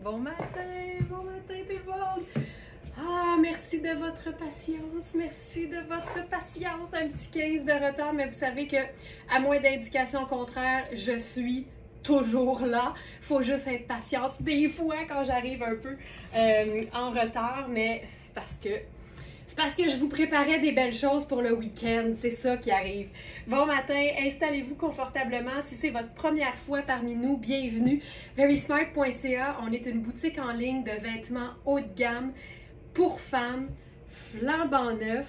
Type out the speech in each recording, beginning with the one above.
Bon matin tout le monde! Ah, merci de votre patience, merci de votre patience. Un petit 15 de retard, mais vous savez que, à moins d'indications contraires, je suis toujours là. Faut juste être patiente. Des fois, quand j'arrive un peu en retard, mais c'est parce que je vous préparais des belles choses pour le week-end, c'est ça qui arrive. Bon matin, installez-vous confortablement. Si c'est votre première fois parmi nous, bienvenue. Verysmart.ca, on est une boutique en ligne de vêtements haut de gamme pour femmes, flambant neuf,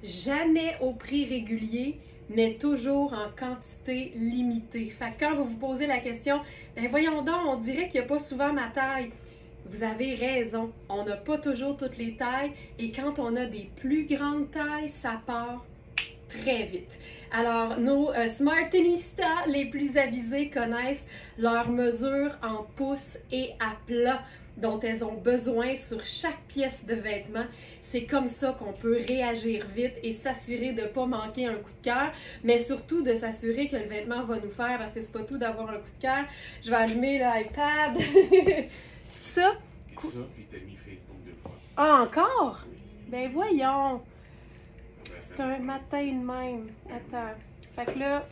jamais au prix régulier, mais toujours en quantité limitée. Fait que quand vous vous posez la question, ben voyons donc, on dirait qu'il n'y a pas souvent ma taille. Vous avez raison, on n'a pas toujours toutes les tailles et quand on a des plus grandes tailles, ça part très vite. Alors, nos Smartinistas les plus avisés connaissent leurs mesures en pouces et à plat dont elles ont besoin sur chaque pièce de vêtement. C'est comme ça qu'on peut réagir vite et s'assurer de ne pas manquer un coup de cœur, mais surtout de s'assurer que le vêtement va nous faire, parce que c'est pas tout d'avoir un coup de cœur. Je vais allumer l'iPad. Ça? Et ça, puis t'as mis Facebook 2 fois. Ah, encore? Oui. Ben voyons. Ben, C'est un matin de même. Attends. Fait que là,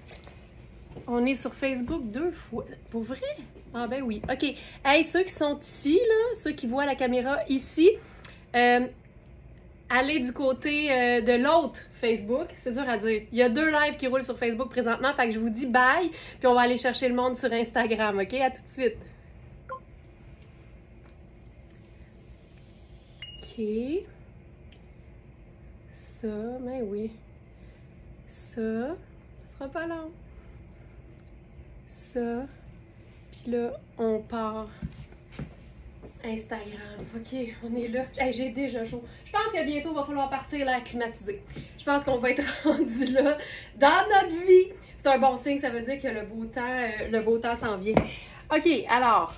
on est sur Facebook 2 fois. Pour vrai? Ah ben oui. OK. Hey, ceux qui sont ici, là, ceux qui voient la caméra ici, allez du côté de l'autre Facebook. C'est dur à dire. Il y a 2 lives qui roulent sur Facebook présentement. Fait que je vous dis bye, puis on va aller chercher le monde sur Instagram. OK? À tout de suite. OK. Ça, ben oui. Ça sera pas long. Ça. Puis là, on part. Instagram. OK, on est là. Hey, j'ai déjà chaud. Je pense que bientôt, il va falloir partir l'air climatisé. Je pense qu'on va être rendu là dans notre vie. C'est un bon signe, ça veut dire que le beau temps s'en vient. OK, alors,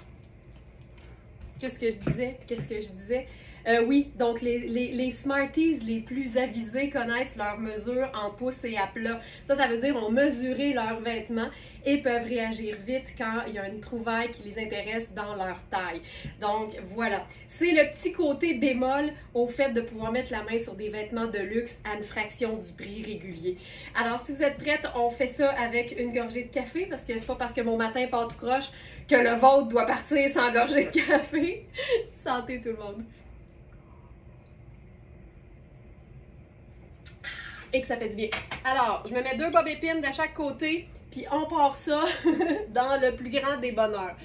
qu'est-ce que je disais? Oui, donc les Smarties les plus avisés connaissent leurs mesures en pouces et à plat. Ça veut dire ont mesuré leurs vêtements et peuvent réagir vite quand il y a une trouvaille qui les intéresse dans leur taille. Donc voilà, c'est le petit côté bémol au fait de pouvoir mettre la main sur des vêtements de luxe à une fraction du prix régulier. Alors si vous êtes prêtes, on fait ça avec une gorgée de café, parce que c'est pas parce que mon matin part tout croche que le vôtre doit partir sans gorgée de café. Santé tout le monde! Et que ça fait du bien. Alors, je me mets 2 bob épines de chaque côté, puis on part ça dans le plus grand des bonheurs.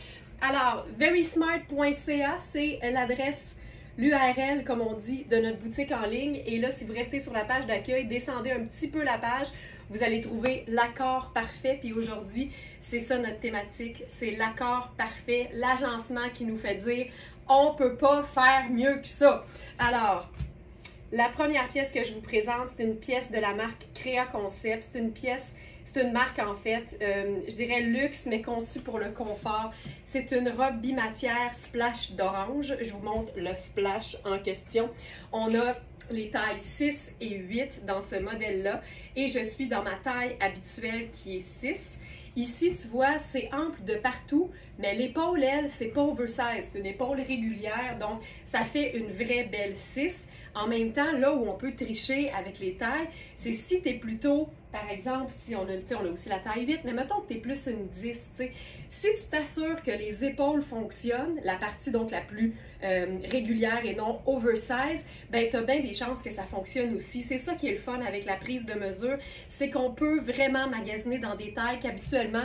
Alors, verysmart.ca, c'est l'adresse, l'URL, comme on dit, de notre boutique en ligne. Et là, si vous restez sur la page d'accueil, descendez un petit peu la page, vous allez trouver l'accord parfait. Puis aujourd'hui, c'est ça notre thématique, c'est l'accord parfait, l'agencement qui nous fait dire « on peut pas faire mieux que ça ». Alors, la première pièce que je vous présente, c'est une pièce de la marque Créa Concept. C'est une marque en fait, je dirais luxe, mais conçue pour le confort. C'est une robe bimatière splash d'orange. Je vous montre le splash en question. On a les tailles 6 et 8 dans ce modèle-là. Et je suis dans ma taille habituelle qui est 6. Ici, tu vois, c'est ample de partout, mais l'épaule, elle, c'est pas oversize. C'est une épaule régulière, donc ça fait une vraie belle 6. En même temps, là où on peut tricher avec les tailles, c'est si tu es plutôt, par exemple, si on a aussi la taille 8, mais mettons que tu es plus une 10, t'sais. Si tu t'assures que les épaules fonctionnent, la partie donc la plus régulière et non oversize, ben tu as bien des chances que ça fonctionne aussi. C'est ça qui est le fun avec la prise de mesure, c'est qu'on peut vraiment magasiner dans des tailles qu'habituellement,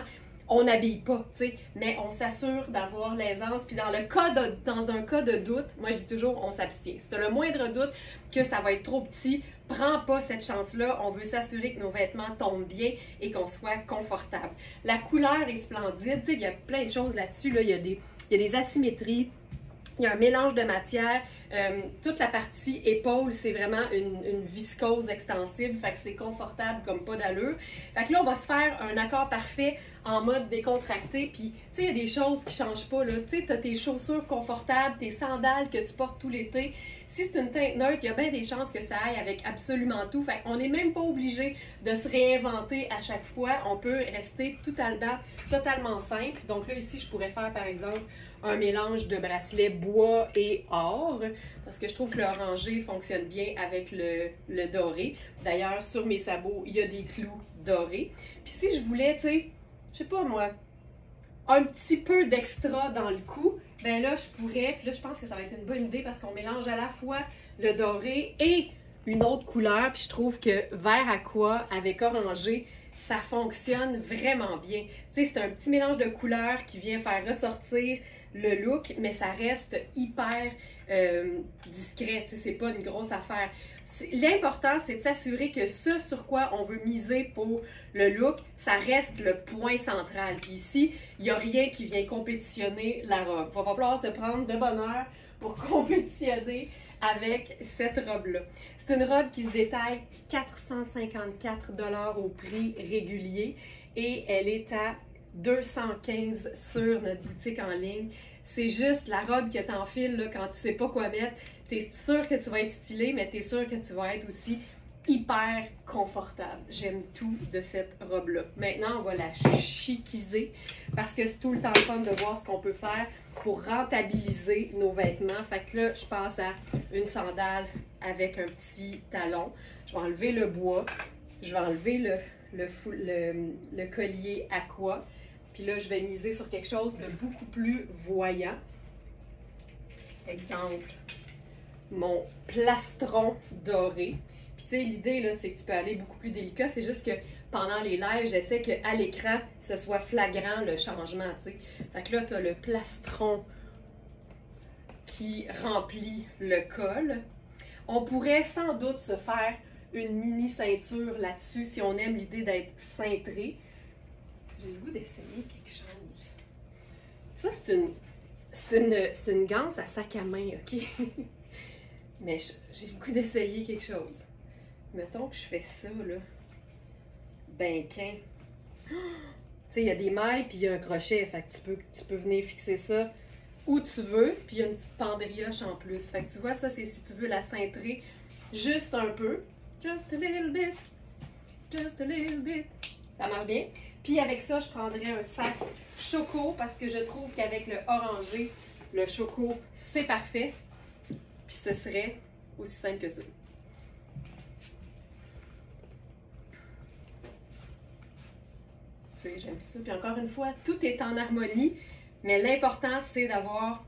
on n'habille pas, tu sais, mais on s'assure d'avoir l'aisance. Puis dans un cas de doute, moi je dis toujours, on s'abstient. Si tu as le moindre doute que ça va être trop petit, prends pas cette chance-là. On veut s'assurer que nos vêtements tombent bien et qu'on soit confortable. La couleur est splendide, tu sais, il y a plein de choses là-dessus, là. Il y a des asymétries. Il y a un mélange de matière. Toute la partie épaule, c'est vraiment une viscose extensible. Fait que c'est confortable comme pas d'allure. Fait que là, on va se faire un accord parfait en mode décontracté. Puis, tu sais, il y a des choses qui changent pas, là. Tu sais, tu as tes chaussures confortables, tes sandales que tu portes tout l'été. Si c'est une teinte neutre, il y a bien des chances que ça aille avec absolument tout. Fait qu'on n'est même pas obligé de se réinventer à chaque fois. On peut rester totalement simple. Donc là, ici, je pourrais faire, par exemple, un mélange de bracelet bois et or, parce que je trouve que l'orangé fonctionne bien avec le doré. D'ailleurs, sur mes sabots, il y a des clous dorés. Puis si je voulais, tu sais, je sais pas moi, un petit peu d'extra dans le cou, ben là, je pourrais, puis là, je pense que ça va être une bonne idée parce qu'on mélange à la fois le doré et une autre couleur, puis je trouve que vert aqua avec orangé, ça fonctionne vraiment bien. Tu sais, c'est un petit mélange de couleurs qui vient faire ressortir le look, mais ça reste hyper discret, tu sais, c'est pas une grosse affaire. L'important, c'est de s'assurer que ce sur quoi on veut miser pour le look, ça reste le point central. Puis ici, il n'y a rien qui vient compétitionner la robe. Il va falloir se prendre de bonne heure pour compétitionner avec cette robe-là. C'est une robe qui se détaille 454 $ au prix régulier et elle est à 215 sur notre boutique en ligne. C'est juste la robe que tu enfiles là, quand tu sais pas quoi mettre. Tu es sûr que tu vas être stylé, mais tu es sûr que tu vas être aussi hyper confortable. J'aime tout de cette robe-là. Maintenant, on va la chiquiser parce que c'est tout le temps le fun de voir ce qu'on peut faire pour rentabiliser nos vêtements. Fait que là, je passe à une sandale avec un petit talon. Je vais enlever le bois. Je vais enlever le collier aqua. Puis là, je vais miser sur quelque chose de beaucoup plus voyant. Exemple, mon plastron doré. Puis tu sais, l'idée, là, c'est que tu peux aller beaucoup plus délicat. C'est juste que pendant les lives, j'essaie qu'à l'écran, ce soit flagrant le changement, tu sais. Fait que là, tu as le plastron qui remplit le col. On pourrait sans doute se faire une mini ceinture là-dessus si on aime l'idée d'être cintré. J'ai le goût d'essayer quelque chose. Ça, c'est une ganse à sac à main, OK? Mais j'ai le goût d'essayer quelque chose. Mettons que je fais ça, là. Ben, qu'un. Tu sais, il y a des mailles puis il y a un crochet. Fait que tu peux venir fixer ça où tu veux. Puis il y a une petite pendrioche en plus. Fait que tu vois, ça, c'est si tu veux la cintrer juste un peu. Just a little bit. Just a little bit. Ça marche bien. Puis avec ça, je prendrais un sac choco parce que je trouve qu'avec le orangé, le choco, c'est parfait. Puis ce serait aussi simple que ça. Tu sais, j'aime ça. Puis encore une fois, tout est en harmonie, mais l'important, c'est d'avoir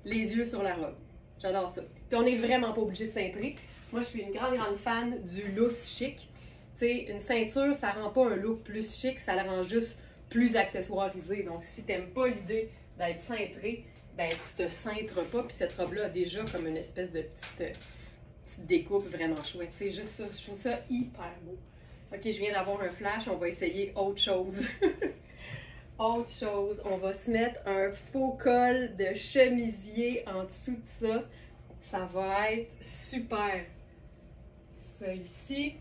les yeux sur la robe. J'adore ça. Puis on n'est vraiment pas obligé de cintrer. Moi, je suis une grande fan du loose chic. Tu sais, une ceinture, ça rend pas un look plus chic, ça la rend juste plus accessoirisé. Donc, si t'aimes pas l'idée d'être cintré, ben tu te cintres pas. Puis cette robe-là a déjà comme une espèce de petite découpe vraiment chouette. Tu sais, juste ça, je trouve ça hyper beau. Ok, je viens d'avoir un flash, on va essayer autre chose. Autre chose, on va se mettre un faux col de chemisier en dessous de ça. Ça va être super. Ça ici.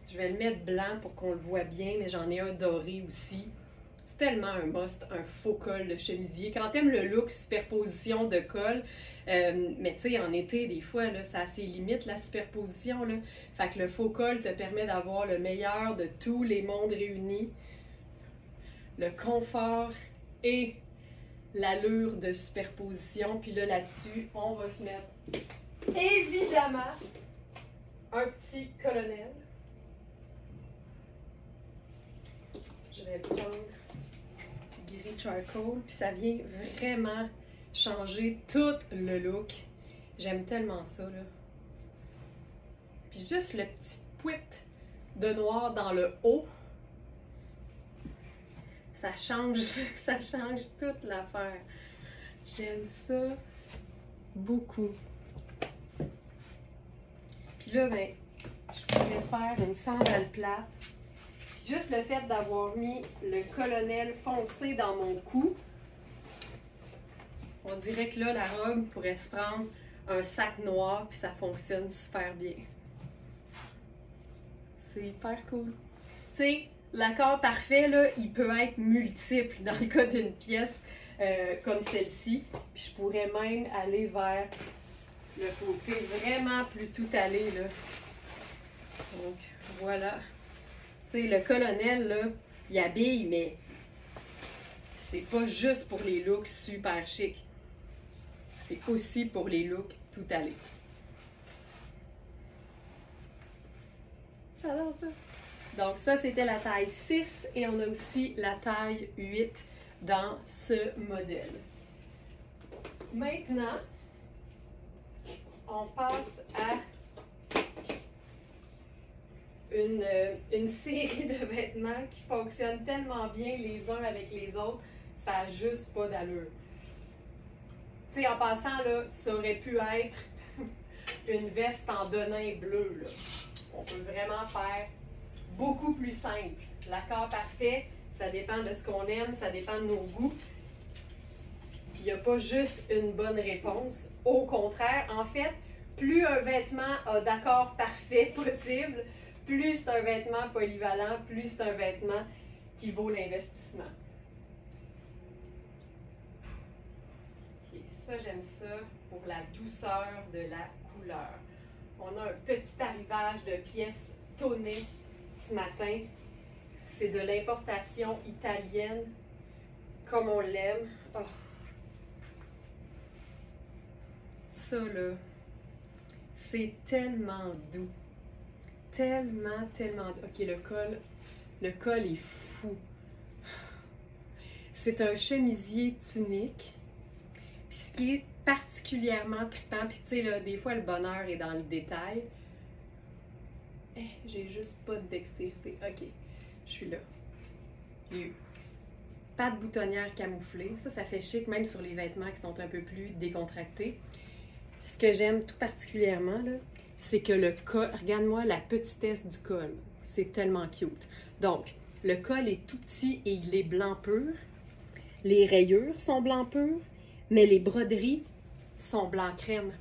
Je vais le mettre blanc pour qu'on le voit bien, mais j'en ai un doré aussi. C'est tellement un must, un faux col de chemisier. Quand t'aimes le look superposition de col, mais tu sais, en été, des fois, là, ça a ses limites, la superposition, là. Fait que le faux col te permet d'avoir le meilleur de tous les mondes réunis. Le confort et l'allure de superposition. Puis là, là-dessus, on va se mettre, évidemment, un petit colonel. Je vais prendre gris charcoal, puis ça vient vraiment changer tout le look. J'aime tellement ça, là. Puis juste le petit pouit de noir dans le haut, ça change toute l'affaire. J'aime ça beaucoup. Puis là, ben, je pourrais faire une sandale plate. Puis juste le fait d'avoir mis le colonel foncé dans mon cou, on dirait que là, la robe pourrait se prendre un sac noir, puis ça fonctionne super bien. C'est hyper cool. Tu sais, l'accord parfait, là, il peut être multiple dans le cas d'une pièce comme celle-ci. Puis je pourrais même aller vers le côté vraiment plus tout allé, là. Donc, voilà. Tu sais, le colonel, là, il habille, mais c'est pas juste pour les looks super chic. C'est aussi pour les looks tout allés. J'adore ça. Donc ça, c'était la taille 6 et on a aussi la taille 8 dans ce modèle. Maintenant, on passe à une série de vêtements qui fonctionnent tellement bien les uns avec les autres, ça n'a juste pas d'allure. Tu sais, en passant, là, ça aurait pu être une veste en denim bleu, là. On peut vraiment faire beaucoup plus simple. L'accord parfait, ça dépend de ce qu'on aime, ça dépend de nos goûts. Puis il n'y a pas juste une bonne réponse. Au contraire, en fait, plus un vêtement a d'accords parfaits possible, plus c'est un vêtement polyvalent, plus c'est un vêtement qui vaut l'investissement. Okay, ça, j'aime ça pour la douceur de la couleur. On a un petit arrivage de pièces tonnées ce matin. C'est de l'importation italienne, comme on l'aime. Oh. Ça, là, c'est tellement doux. Tellement, tellement doux. Ok, le col est fou. C'est un chemisier tunique. Puis ce qui est particulièrement trippant, puis tu sais, là, des fois, le bonheur est dans le détail. J'ai juste pas de dextérité. Ok, je suis là. J'ai eu pas de boutonnière camouflée. Ça fait chic, même sur les vêtements qui sont un peu plus décontractés. Ce que j'aime tout particulièrement, là, c'est que le col, regarde-moi la petitesse du col. C'est tellement cute. Donc, le col est tout petit et il est blanc pur. Les rayures sont blanc pur, mais les broderies sont blanc crème.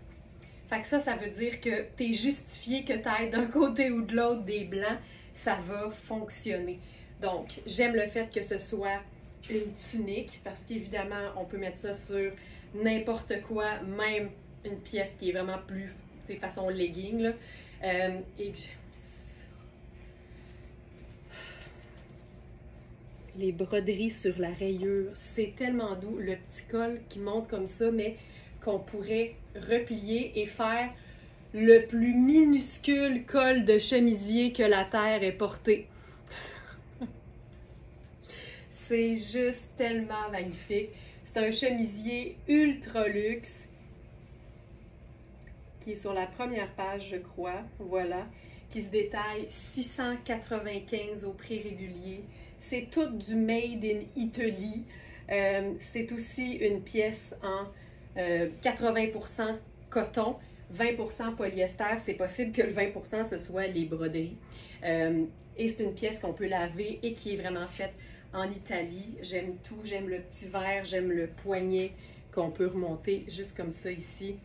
Fait que ça veut dire que tu es justifié que tu ailles d'un côté ou de l'autre des blancs, ça va fonctionner. Donc, j'aime le fait que ce soit une tunique, parce qu'évidemment, on peut mettre ça sur n'importe quoi, même une pièce qui est vraiment plus, tu sais, façon legging, là. Et les broderies sur la rayure, c'est tellement doux. Le petit col qui monte comme ça, mais qu'on pourrait replier et faire le plus minuscule col de chemisier que la terre ait porté. C'est juste tellement magnifique. C'est un chemisier ultra luxe qui est sur la première page, je crois. Voilà. Qui se détaille 695 au prix régulier. C'est tout du Made in Italy. C'est aussi une pièce en 80% coton, 20% polyester. C'est possible que le 20% ce soit les broderies. Et c'est une pièce qu'on peut laver et qui est vraiment faite en Italie. J'aime tout. J'aime le petit verre, j'aime le poignet qu'on peut remonter juste comme ça ici.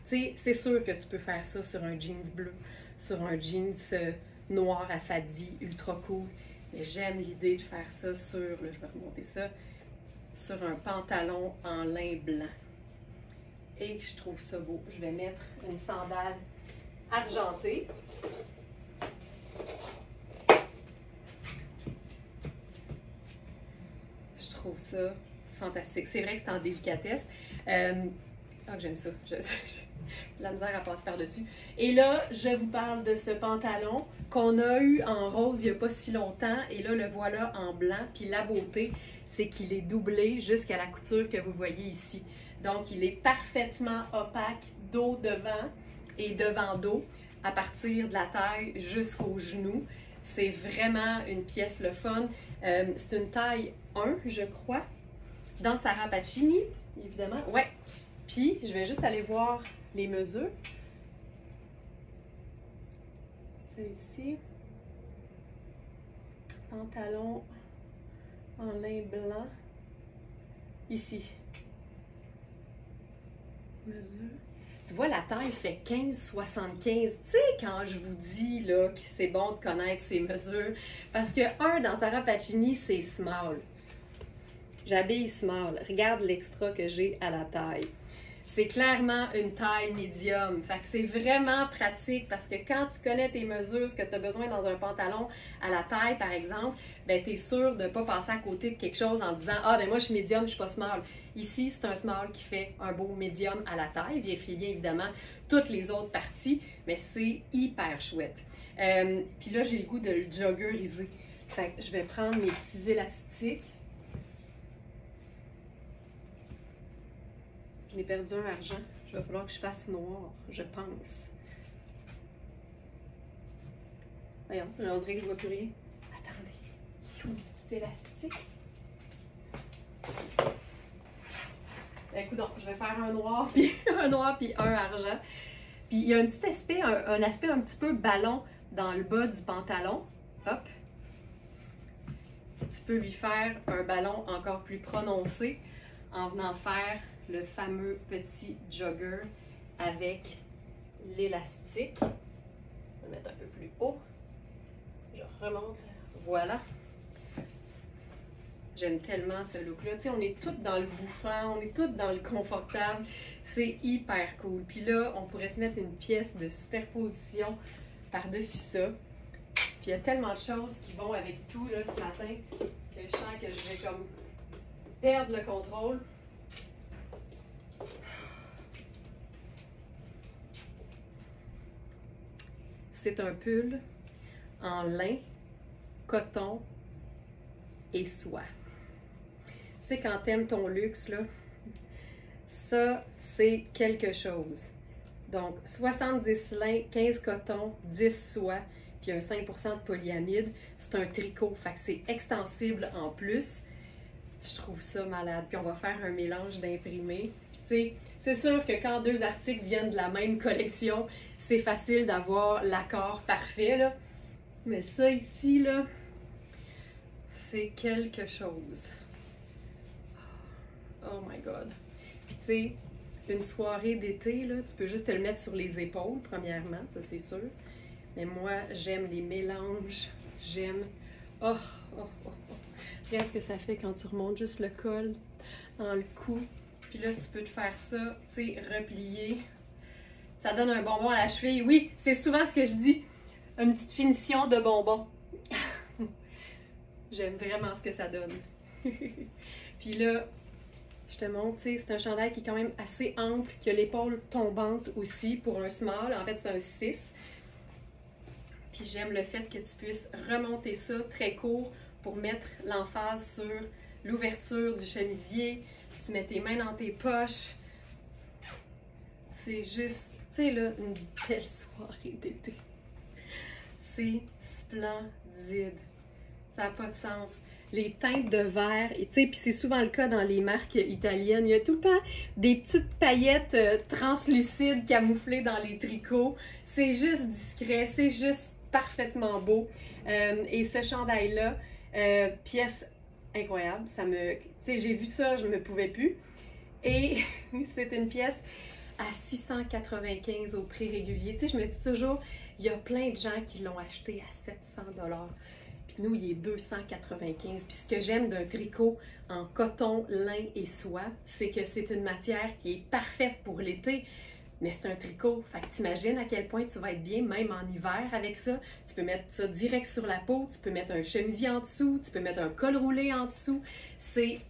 Tu sais, c'est sûr que tu peux faire ça sur un jeans bleu, sur un jeans noir à fadis, ultra cool. Mais j'aime l'idée de faire ça sur, là, je vais remonter ça, sur un pantalon en lin blanc. Et je trouve ça beau. Je vais mettre une sandale argentée. Je trouve ça fantastique. C'est vrai que c'est en délicatesse. Ah, j'aime ça. J'ai la misère à passer par-dessus. Et là, je vous parle de ce pantalon qu'on a eu en rose il n'y a pas si longtemps. Et là, le voilà en blanc. Puis la beauté, c'est qu'il est doublé jusqu'à la couture que vous voyez ici. Donc, il est parfaitement opaque dos devant et devant dos à partir de la taille jusqu'au genou. C'est vraiment une pièce le fun. C'est une taille 1, je crois, dans Sarah Pacini, évidemment. Ouais. Puis, je vais juste aller voir les mesures. C'est ici. Pantalon en lin blanc. Ici. Mesure. Tu vois, la taille fait 15,75. Tu sais, quand je vous dis là, que c'est bon de connaître ces mesures, parce que, dans Sarah Pacini, c'est small. J'habille small. Regarde l'extra que j'ai à la taille. C'est clairement une taille médium. Fait que c'est vraiment pratique parce que quand tu connais tes mesures, ce que tu as besoin dans un pantalon à la taille, par exemple, ben tu es sûr de ne pas passer à côté de quelque chose en disant « Ah, ben moi, je suis médium, je suis pas small. » Ici, c'est un small qui fait un beau médium à la taille. Vérifiez bien, évidemment, toutes les autres parties, mais c'est hyper chouette. Puis là, j'ai le goût de le joggeriser. Fait que je vais prendre mes petits élastiques. Je n'ai perdu un argent. Il va falloir que je fasse noir, je pense. Voyons, on dirait que je ne vois plus rien. Attendez. Un petit élastique. Ben, écoute, je vais faire un noir puis un argent. Puis il y a un petit aspect, un aspect un petit peu ballon dans le bas du pantalon. Hop. Puis tu peux lui faire un ballon encore plus prononcé en venant faire le fameux petit jogger avec l'élastique. Je vais le mettre un peu plus haut. Je remonte. Voilà. J'aime tellement ce look-là. Tu sais, on est toutes dans le bouffant, on est toutes dans le confortable. C'est hyper cool. Puis là, on pourrait se mettre une pièce de superposition par-dessus ça. Puis il y a tellement de choses qui vont avec tout là ce matin que je sens que je vais comme perdre le contrôle. C'est un pull en lin, coton et soie. Tu sais, quand t'aimes ton luxe, là, ça, c'est quelque chose. Donc, 70 lin, 15 coton, 10 soie, puis un 5% de polyamide. C'est un tricot, fait que c'est extensible en plus. Je trouve ça malade. Puis on va faire un mélange d'imprimés. Puis tu sais, c'est sûr que quand deux articles viennent de la même collection, c'est facile d'avoir l'accord parfait, là. Mais ça ici, là, c'est quelque chose. Oh my God. Puis tu sais, une soirée d'été, là, tu peux juste te le mettre sur les épaules, premièrement, ça c'est sûr. Mais moi, j'aime les mélanges. J'aime... Oh, oh, oh, oh. Regarde ce que ça fait quand tu remontes juste le col dans le cou. Puis là, tu peux te faire ça, tu sais, replier. Ça donne un bonbon à la cheville. Oui, c'est souvent ce que je dis. Une petite finition de bonbon. J'aime vraiment ce que ça donne. Puis là, je te montre, tu sais, c'est un chandail qui est quand même assez ample, qui a l'épaule tombante aussi pour un small. En fait, c'est un 6. Puis j'aime le fait que tu puisses remonter ça très court pour mettre l'emphase sur l'ouverture du chemisier. Tu mets tes mains dans tes poches. C'est juste, tu sais là, une belle soirée d'été. C'est splendide. Ça n'a pas de sens. Les teintes de verre, tu sais, puis c'est souvent le cas dans les marques italiennes. Il y a tout le temps des petites paillettes translucides camouflées dans les tricots. C'est juste discret, c'est juste parfaitement beau. Et ce chandail-là, pièce incroyable. Ça me, tu sais, j'ai vu ça, je ne me pouvais plus. Et c'est une pièce à 695 au prix régulier. Tu sais, je me dis toujours, il y a plein de gens qui l'ont acheté à 700 $. Puis nous, il est 295. Puis ce que j'aime d'un tricot en coton, lin et soie, c'est que c'est une matière qui est parfaite pour l'été. Mais c'est un tricot. Fait que t'imagines à quel point tu vas être bien, même en hiver avec ça. Tu peux mettre ça direct sur la peau, tu peux mettre un chemisier en dessous, tu peux mettre un col roulé en dessous. C'est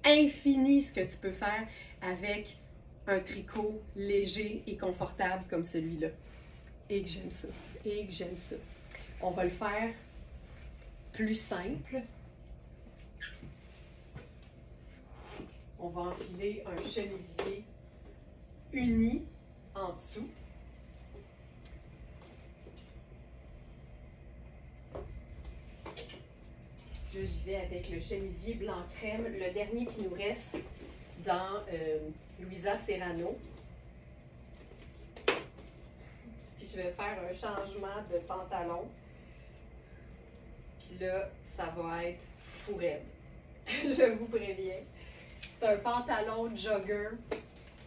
infini ce que tu peux faire avec un tricot léger et confortable comme celui-là. Et que j'aime ça. Et que j'aime ça. On va le faire plus simple. On va enfiler un chemisier uni en dessous. Là, j'y vais avec le chemisier blanc crème, le dernier qui nous reste dans Louisa Serrano. Puis je vais faire un changement de pantalon. Puis là, ça va être fou raide. Je vous préviens. C'est un pantalon jogger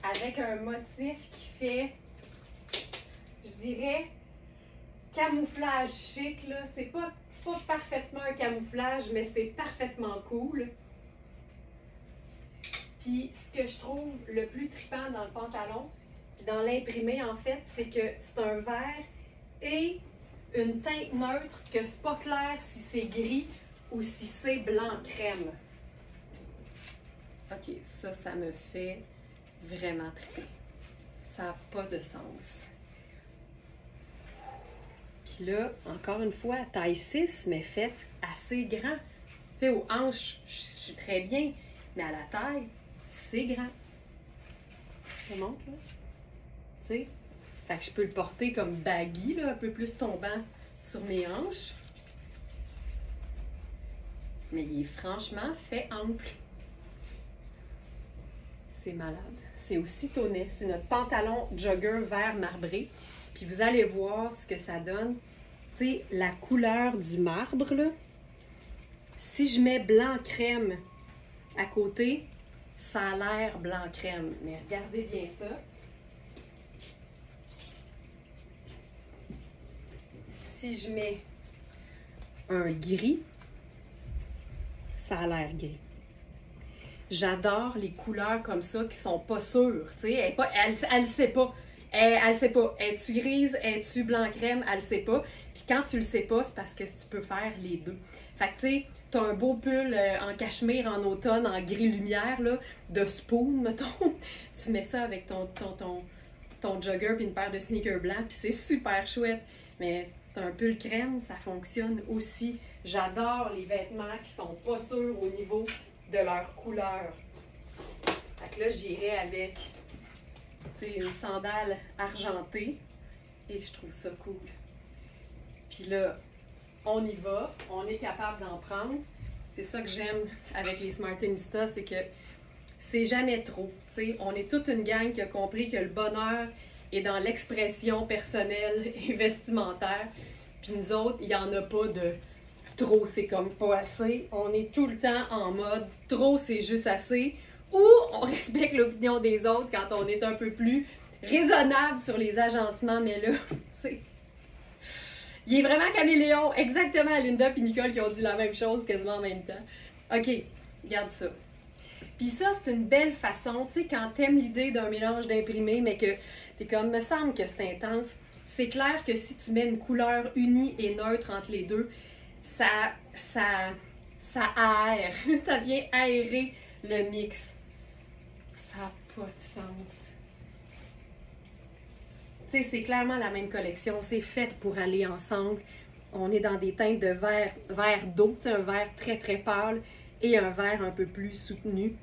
avec un motif qui fait, je dirais, camouflage chic, là. C'est pas parfaitement un camouflage, mais c'est parfaitement cool. Puis ce que je trouve le plus trippant dans le pantalon, puis dans l'imprimé en fait, c'est que c'est un vert et une teinte neutre, que c'est pas clair si c'est gris ou si c'est blanc crème. Ok, ça me fait vraiment tripper. Ça n'a pas de sens. Puis là, encore une fois, taille 6, mais faite assez grand. Tu sais, aux hanches, je suis très bien, mais à la taille, c'est grand. Je te montre, là. Tu sais? Fait que je peux le porter comme baggy, là, un peu plus tombant sur mes hanches. Mais il est franchement fait ample. C'est malade. C'est aussi tonnet. C'est notre pantalon jogger vert marbré. Puis vous allez voir ce que ça donne. Tu sais, la couleur du marbre, là. Si je mets blanc crème à côté, ça a l'air blanc crème. Mais regardez bien ça. Si je mets un gris, ça a l'air gris. J'adore les couleurs comme ça qui sont pas sûres. Tu sais, elle sait pas. Elle sait pas. Es-tu grise? Es-tu blanc crème? Elle sait pas. Puis quand tu le sais pas, c'est parce que tu peux faire les deux. Fait que tu sais, t'as un beau pull en cachemire en automne, en gris lumière, là, de spoon, mettons. Tu mets ça avec ton jogger puis une paire de sneakers blancs, puis c'est super chouette. Mais t'as un pull crème, ça fonctionne aussi. J'adore les vêtements qui sont pas sûrs au niveau de leur couleur. Fait que là, j'irai avec une sandale argentée et je trouve ça cool. Puis là, on y va, on est capable d'en prendre. C'est ça que j'aime avec les Smartinistas, c'est que c'est jamais trop. T'sais, on est toute une gang qui a compris que le bonheur est dans l'expression personnelle et vestimentaire. Puis nous autres, il n'y en a pas de trop, c'est comme pas assez. On est tout le temps en mode trop, c'est juste assez. Ou on respecte l'opinion des autres quand on est un peu plus raisonnable sur les agencements. Mais là, tu sais, il est vraiment caméléon. Exactement, Linda et Nicole qui ont dit la même chose quasiment en même temps. OK, regarde ça. Puis ça, c'est une belle façon, tu sais, quand t'aimes l'idée d'un mélange d'imprimé, mais que t'es comme, me semble que c'est intense, c'est clair que si tu mets une couleur unie et neutre entre les deux, ça aère, ça vient aérer le mix. Ça n'a pas de sens. Tu sais, c'est clairement la même collection, c'est fait pour aller ensemble. On est dans des teintes de vert d'eau, tu sais, un vert très très pâle et un vert un peu plus soutenu.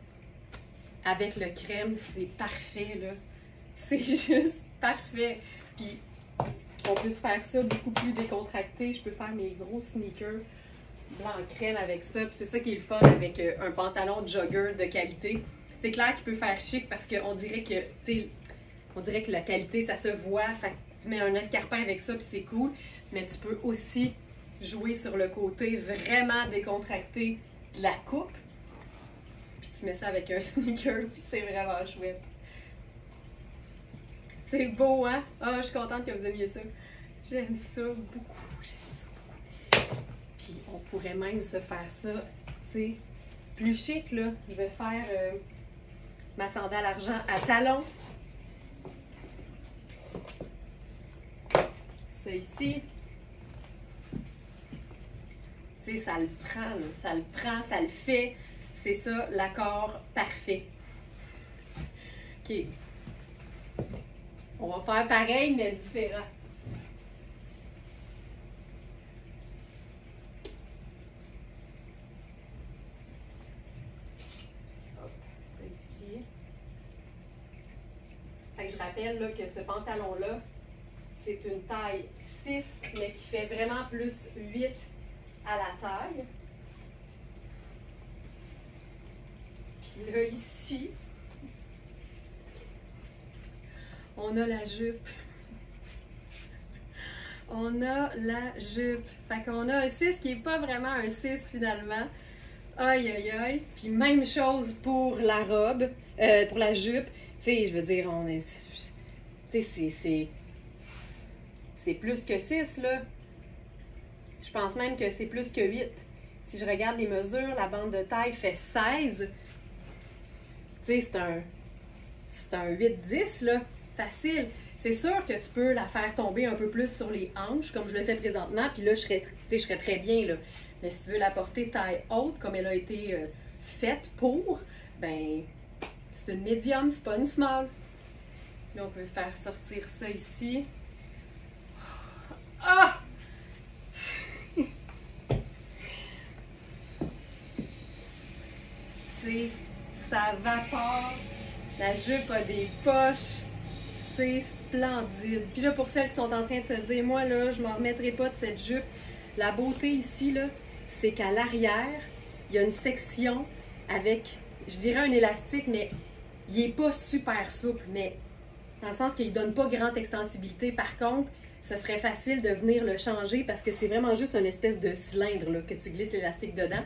Avec le crème, c'est parfait, là. C'est juste parfait. Puis, on peut se faire ça beaucoup plus décontracté. Je peux faire mes gros sneakers blanc crème avec ça. Puis c'est ça qui est le fun avec un pantalon jogger de qualité. C'est clair qu'il peut faire chic parce qu'on dirait que, tu sais, on dirait que la qualité, ça se voit. Fait que tu mets un escarpin avec ça, puis c'est cool. Mais tu peux aussi jouer sur le côté vraiment décontracté de la coupe. Puis tu mets ça avec un sneaker, puis c'est vraiment chouette. C'est beau, hein? Ah, je suis contente que vous aimiez ça. J'aime ça beaucoup, j'aime ça beaucoup. Puis on pourrait même se faire ça, tu sais, plus chic, là. Je vais faire ma sandale argent à talons. Ça ici. Tu sais, ça le prend, là. Ça le prend, ça le fait. C'est ça, l'accord parfait. OK. On va faire pareil, mais différent. C'est ici. Fait que je rappelle là, que ce pantalon-là, c'est une taille 6, mais qui fait vraiment plus 8 à la taille. Puis là, ici, on a la jupe. On a la jupe. Fait qu'on a un 6 qui n'est pas vraiment un 6 finalement. Aïe, aïe, aïe. Puis même chose pour la robe, pour la jupe. Tu sais, je veux dire, on est... Tu sais, c'est plus que 6, là. Je pense même que c'est plus que 8. Si je regarde les mesures, la bande de taille fait 16. Tu sais, c'est un 8-10, là, facile. C'est sûr que tu peux la faire tomber un peu plus sur les hanches, comme je le fais présentement, puis là, je serais très bien, là. Mais si tu veux la porter taille haute, comme elle a été faite pour, ben, c'est une médium, c'est pas une small. Là, on peut faire sortir ça ici. Ah! Ça vapore. La jupe a des poches. C'est splendide. Puis là, pour celles qui sont en train de se dire, moi, là, je m'en remettrai pas de cette jupe. La beauté ici, là, c'est qu'à l'arrière, il y a une section avec, je dirais un élastique, mais il n'est pas super souple, mais dans le sens qu'il ne donne pas grande extensibilité. Par contre, ce serait facile de venir le changer parce que c'est vraiment juste une espèce de cylindre là, que tu glisses l'élastique dedans.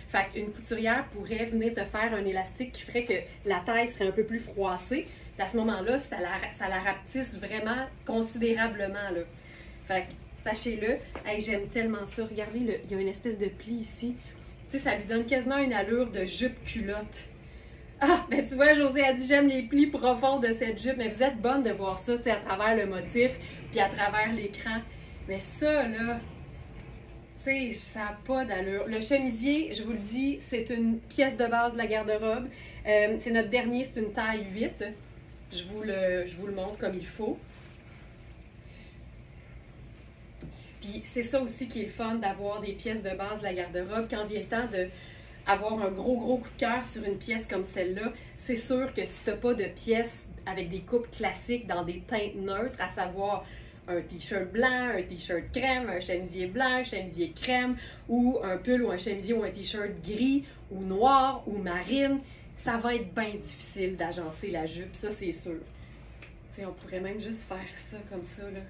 Fait qu'une couturière pourrait venir te faire un élastique qui ferait que la taille serait un peu plus froissée. Puis à ce moment-là, ça la rapetisse vraiment considérablement. Là. Fait que sachez-le. Hey, j'aime tellement ça. Regardez, il y a une espèce de pli ici. Tu sais, ça lui donne quasiment une allure de jupe culotte. Ah, ben tu vois, Josée a dit j'aime les plis profonds de cette jupe, mais vous êtes bonne de voir ça, tu sais, à travers le motif, puis à travers l'écran. Mais ça, là, tu sais, ça n'a pas d'allure. Le chemisier, je vous le dis, c'est une pièce de base de la garde-robe. C'est notre dernier, c'est une taille 8. Je vous le montre comme il faut. Puis c'est ça aussi qui est le fun d'avoir des pièces de base de la garde-robe quand vient le temps de avoir un gros coup de cœur sur une pièce comme celle-là. C'est sûr que si tu n'as pas de pièces avec des coupes classiques dans des teintes neutres, à savoir un t-shirt blanc, un t-shirt crème, un chemisier blanc, un chemisier crème, ou un pull ou un chemisier ou un t-shirt gris ou noir ou marine, ça va être bien difficile d'agencer la jupe, ça c'est sûr. Tu sais, on pourrait même juste faire ça comme ça, là.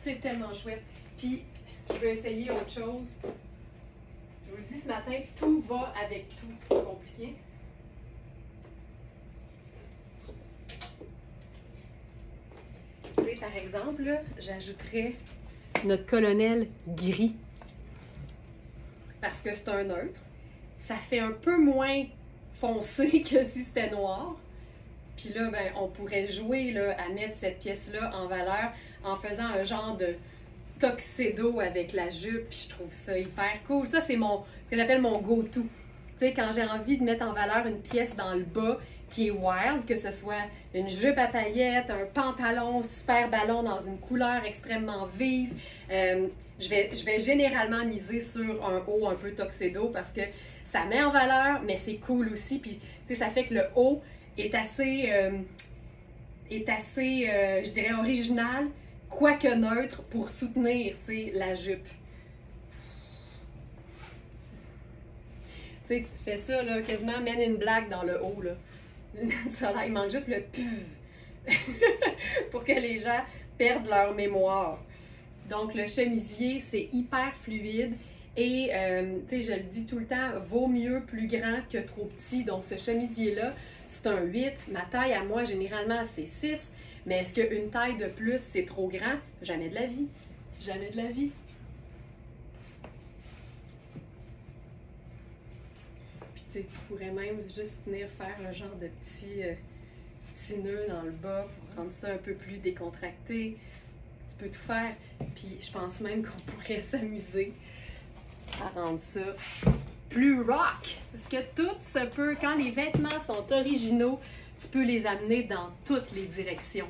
C'est tellement chouette. Puis, je vais essayer autre chose. Je vous le dis ce matin, tout va avec tout. C'est pas compliqué. Tu sais, par exemple, j'ajouterais notre colonel gris. Parce que c'est un neutre. Ça fait un peu moins foncé que si c'était noir. Puis là, ben, on pourrait jouer là, à mettre cette pièce-là en valeur en faisant un genre de tuxedo avec la jupe. Puis je trouve ça hyper cool. Ça, c'est ce que j'appelle mon go-to. Tu sais, quand j'ai envie de mettre en valeur une pièce dans le bas qui est wild, que ce soit une jupe à paillettes, un pantalon super ballon dans une couleur extrêmement vive, je vais généralement miser sur un haut un peu tuxedo parce que ça met en valeur, mais c'est cool aussi. Puis, tu sais, ça fait que le haut est assez, je dirais, original, quoique neutre, pour soutenir, tu sais, la jupe. Tu sais, tu fais ça, là, quasiment Men in Black dans le haut, là. Ça, là, il manque juste le PUV pour que les gens perdent leur mémoire. Donc, le chemisier, c'est hyper fluide. Et, tu sais, je le dis tout le temps, vaut mieux plus grand que trop petit. Donc, ce chemisier-là, c'est un 8. Ma taille à moi, généralement, c'est 6. Mais est-ce qu'une taille de plus, c'est trop grand? Jamais de la vie. Jamais de la vie. Puis, tu sais, tu pourrais même juste venir faire un genre de petit nœud dans le bas pour rendre ça un peu plus décontracté. Tu peux tout faire. Puis, je pense même qu'on pourrait s'amuser à rendre ça plus rock. Parce que tout se peut, quand les vêtements sont originaux, tu peux les amener dans toutes les directions.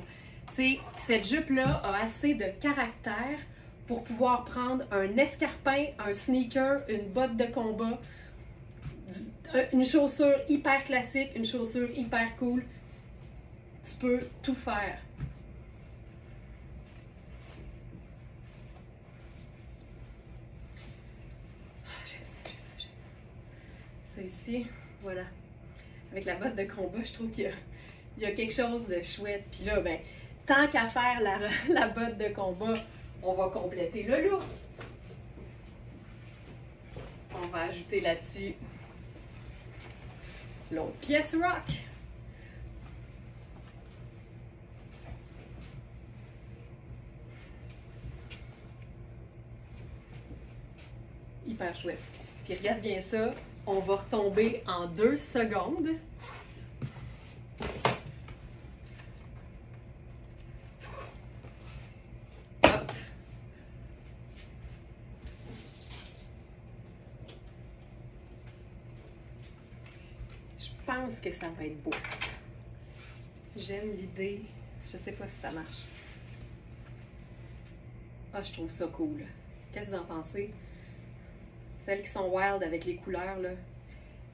Tu sais, cette jupe-là a assez de caractère pour pouvoir prendre un escarpin, un sneaker, une botte de combat, une chaussure hyper classique, une chaussure hyper cool. Tu peux tout faire. Ici, voilà. Avec la botte de combat, je trouve qu'il y a quelque chose de chouette. Puis là, ben, tant qu'à faire la botte de combat, on va compléter le look. On va ajouter là-dessus l'autre pièce rock. super chouette. Puis regarde bien ça, on va retomber en 2 secondes. Hop. Je pense que ça va être beau. J'aime l'idée. Je sais pas si ça marche. Ah, je trouve ça cool. Qu'est-ce que vous en pensez? Celles qui sont wild avec les couleurs, là.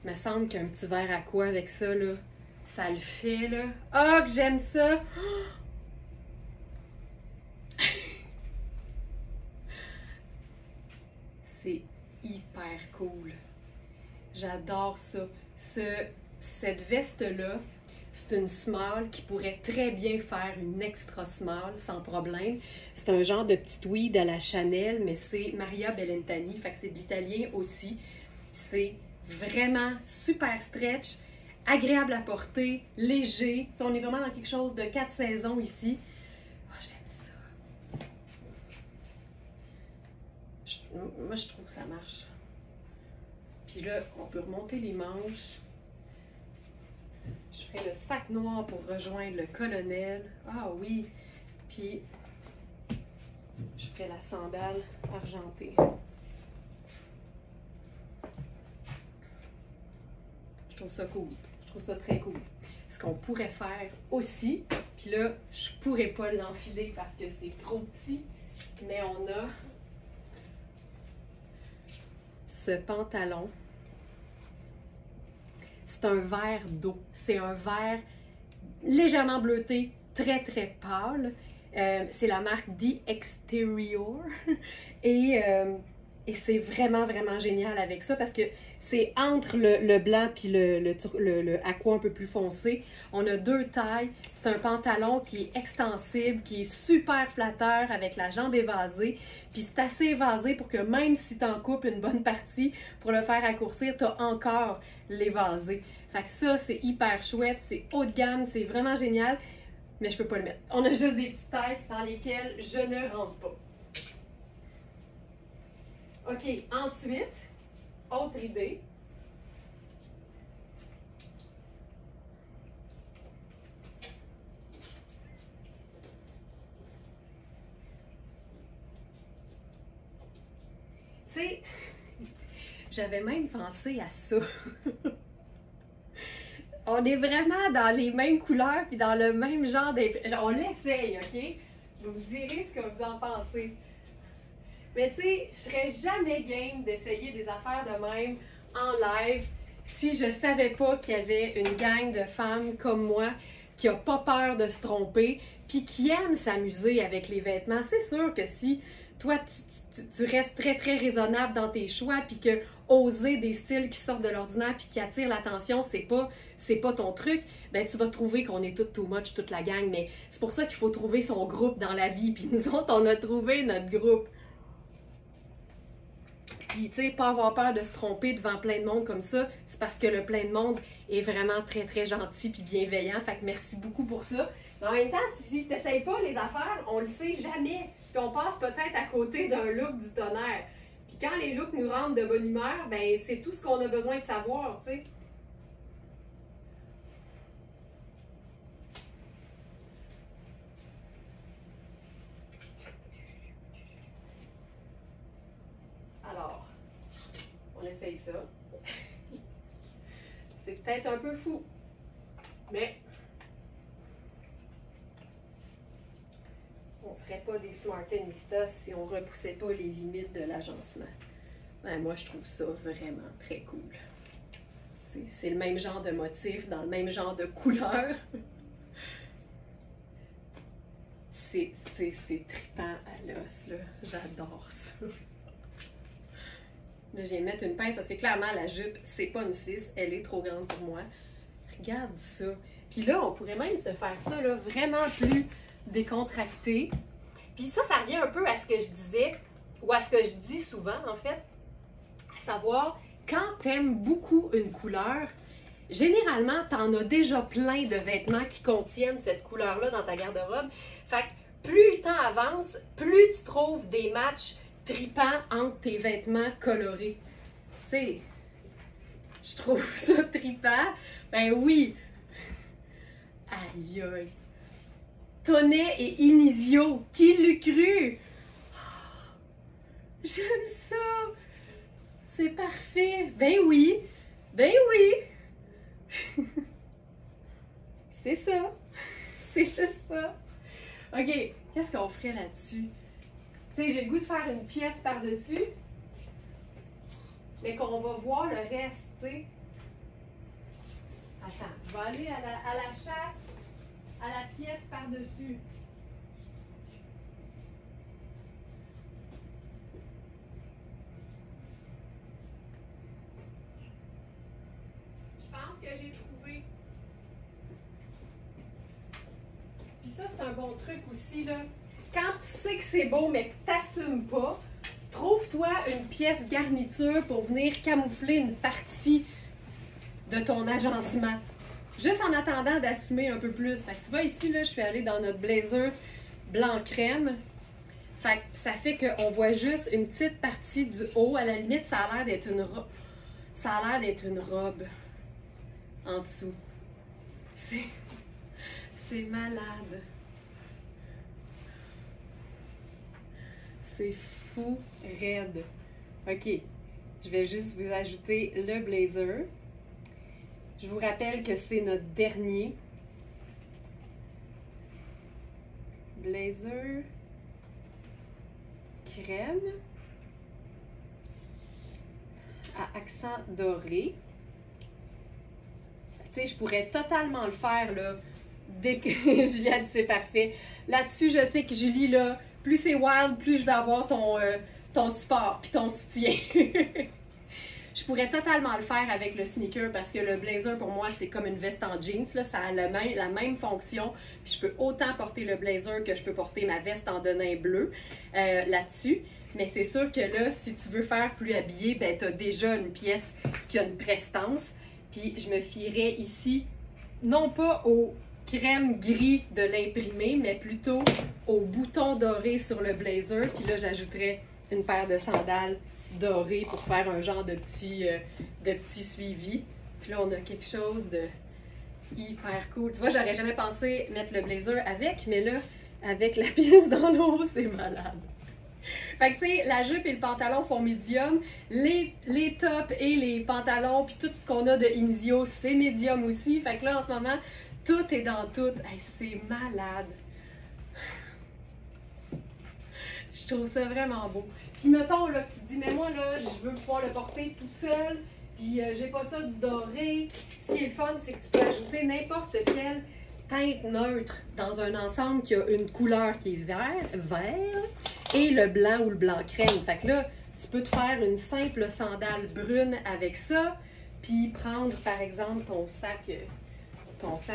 Il me semble qu'un petit verre à quoi avec ça, là, ça le fait, là. Ah, que j'aime ça! C'est hyper cool. J'adore ça. Cette veste-là, c'est une small qui pourrait très bien faire une extra small sans problème. C'est un genre de petit tweed à la Chanel, mais c'est Maria Bellentani, fait que c'est de l'italien aussi. C'est vraiment super stretch, agréable à porter, léger. T'sais, on est vraiment dans quelque chose de 4 saisons ici. Oh, j'aime ça. Moi, je trouve que ça marche. Puis là, on peut remonter les manches. Je ferai le sac noir pour rejoindre le colonel. Ah oui! Puis, je ferai la sandale argentée. Je trouve ça cool. Je trouve ça très cool. Ce qu'on pourrait faire aussi, puis là, je pourrais pas l'enfiler parce que c'est trop petit, mais on a ce pantalon. C'est un vert d'eau. C'est un vert légèrement bleuté, très très pâle. C'est la marque The Exterior. Et c'est vraiment vraiment génial avec ça parce que c'est entre le blanc puis le aqua un peu plus foncé. On a 2 tailles. C'est un pantalon qui est extensible, qui est super flatteur avec la jambe évasée. Puis c'est assez évasé pour que même si tu en coupes une bonne partie pour le faire raccourcir, tu as encore l'évasé. Fait que ça, c'est hyper chouette. C'est haut de gamme. C'est vraiment génial. Mais je peux pas le mettre. On a juste des petites tailles dans lesquelles je ne rentre pas. OK, ensuite, autre idée. Tu sais, j'avais même pensé à ça. On est vraiment dans les mêmes couleurs puis dans le même genre d'impression. On l'essaye, OK? Vous me direz ce que vous en pensez. Mais tu sais, je serais jamais game d'essayer des affaires de même en live si je savais pas qu'il y avait une gang de femmes comme moi qui a pas peur de se tromper puis qui aime s'amuser avec les vêtements. C'est sûr que si toi, tu restes très très raisonnable dans tes choix puis que oser des styles qui sortent de l'ordinaire puis qui attirent l'attention, c'est pas ton truc, ben tu vas trouver qu'on est toutes too much, toute la gang. Mais c'est pour ça qu'il faut trouver son groupe dans la vie. Puis nous autres, on a trouvé notre groupe. Puis, tu sais, pas avoir peur de se tromper devant plein de monde comme ça, c'est parce que le plein de monde est vraiment très, très gentil puis bienveillant. Fait que merci beaucoup pour ça. Mais en même temps, si tu n'essayes pas les affaires, on le sait jamais. Puis on passe peut-être à côté d'un look du tonnerre. Puis quand les looks nous rendent de bonne humeur, ben c'est tout ce qu'on a besoin de savoir, tu sais. Alors, on essaye ça. C'est peut-être un peu fou, mais on ne serait pas des smartanistas si on ne repoussait pas les limites de l'agencement. Ben, moi, je trouve ça vraiment très cool. C'est le même genre de motif, dans le même genre de couleur. C'est trippant à l'os, là. J'adore ça. Là, je viens de mettre une pince parce que clairement, la jupe, c'est pas une 6. Elle est trop grande pour moi. Regarde ça. Puis là, on pourrait même se faire ça là, vraiment plus décontracté. Puis ça revient un peu à ce que je disais, ou à ce que je dis souvent, en fait. À savoir, quand t'aimes beaucoup une couleur, généralement, t'en as déjà plein de vêtements qui contiennent cette couleur-là dans ta garde-robe. Fait que plus le temps avance, plus tu trouves des matchs tripant entre tes vêtements colorés. Tu sais, je trouve ça tripant. Ben oui! Aïe aïe! Tonnet et Inizio, qui l'eût cru? Oh, j'aime ça! C'est parfait! Ben oui! Ben oui! C'est ça! C'est juste ça! Ok, qu'est-ce qu'on ferait là-dessus? Tu sais, j'ai le goût de faire une pièce par-dessus, mais qu'on va voir le reste, tu sais. Attends, je vais aller à la chasse, à la pièce par-dessus. Je pense que j'ai trouvé. Puis ça, c'est un bon truc aussi, là. Quand tu sais que c'est beau, mais que tu n'assumes pas, trouve-toi une pièce garniture pour venir camoufler une partie de ton agencement. Juste en attendant d'assumer un peu plus. Fait que tu vois ici, là, je suis allée dans notre blazer blanc crème. Fait que ça fait qu'on voit juste une petite partie du haut. À la limite, ça a l'air d'être une robe. Ça a l'air d'être une robe en dessous. C'est malade. C'est fou raide. Ok, je vais juste vous ajouter le blazer. Je vous rappelle que c'est notre dernier. Blazer crème à accent doré. Tu sais, je pourrais totalement le faire là, dès que Julie a dit c'est parfait. Là-dessus, je sais que Julie, là, plus c'est wild, plus je vais avoir ton support puis ton soutien. Je pourrais totalement le faire avec le sneaker parce que le blazer, pour moi, c'est comme une veste en jeans. Là. Ça a la même fonction. Puis je peux autant porter le blazer que je peux porter ma veste en denim bleu là-dessus. Mais c'est sûr que là, si tu veux faire plus habillé, ben, tu as déjà une pièce qui a une prestance. Puis je me fierais ici, non pas au crème gris de l'imprimé, mais plutôt au bouton doré sur le blazer. Puis là, j'ajouterais une paire de sandales dorées pour faire un genre de petit suivi. Puis là, on a quelque chose de hyper cool. Tu vois, j'aurais jamais pensé mettre le blazer avec, mais là, avec la pièce dans l'eau, c'est malade. Fait que tu sais, la jupe et le pantalon font médium. Les tops et les pantalons, puis tout ce qu'on a de Inizio, c'est médium aussi. Fait que là, en ce moment, tout est dans tout. Hey, c'est malade. Je trouve ça vraiment beau. Puis mettons, là, tu te dis, mais moi, là, je veux pouvoir le porter tout seul, puis j'ai pas ça du doré. Ce qui est le fun, c'est que tu peux ajouter n'importe quelle teinte neutre dans un ensemble qui a une couleur qui est vert, et le blanc ou le blanc crème. Fait que là, tu peux te faire une simple sandale brune avec ça, puis prendre, par exemple, ton sac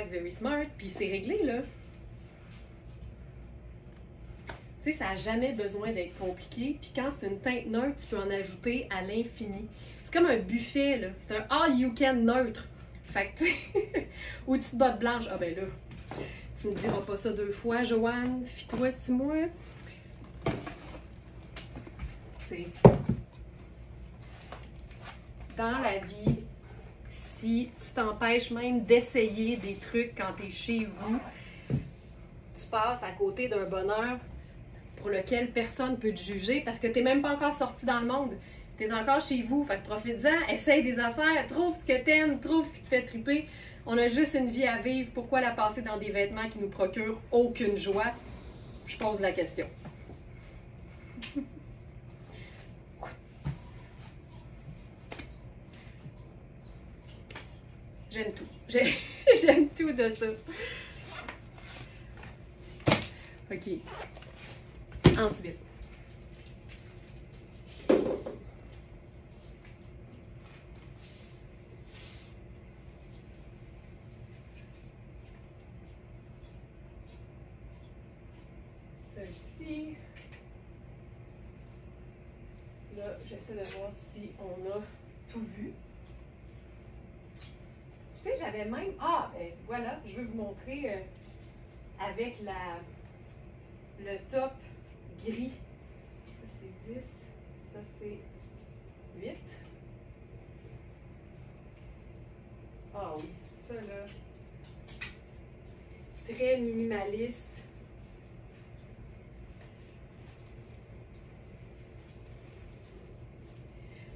Very Smart, puis c'est réglé, là. Tu sais, ça n'a jamais besoin d'être compliqué. Puis quand c'est une teinte neutre, tu peux en ajouter à l'infini. C'est comme un buffet, là. C'est un all-you-can neutre. Fait que, tu sais, aux petites bottes blanches. Ah ben là, tu me diras pas ça deux fois, Joanne. Fie-toi, c'est moi. C'est... Dans la vie, si tu t'empêches même d'essayer des trucs quand tu es chez vous, tu passes à côté d'un bonheur pour lequel personne ne peut te juger parce que tu n'es même pas encore sorti dans le monde. Tu es encore chez vous. Fait que profite-en, essaye des affaires, trouve ce que tu aimes, trouve ce qui te fait triper. On a juste une vie à vivre. Pourquoi la passer dans des vêtements qui nous procurent aucune joie? Je pose la question. J'aime tout. J'aime tout de ça. OK. Ensuite. Celle-ci. Là, j'essaie de voir si on a tout vu. Tu sais, j'avais même... Ah, ben voilà, je vais vous montrer avec le top gris. Ça, c'est 10. Ça, c'est 8. Ah oui, ça là, très minimaliste.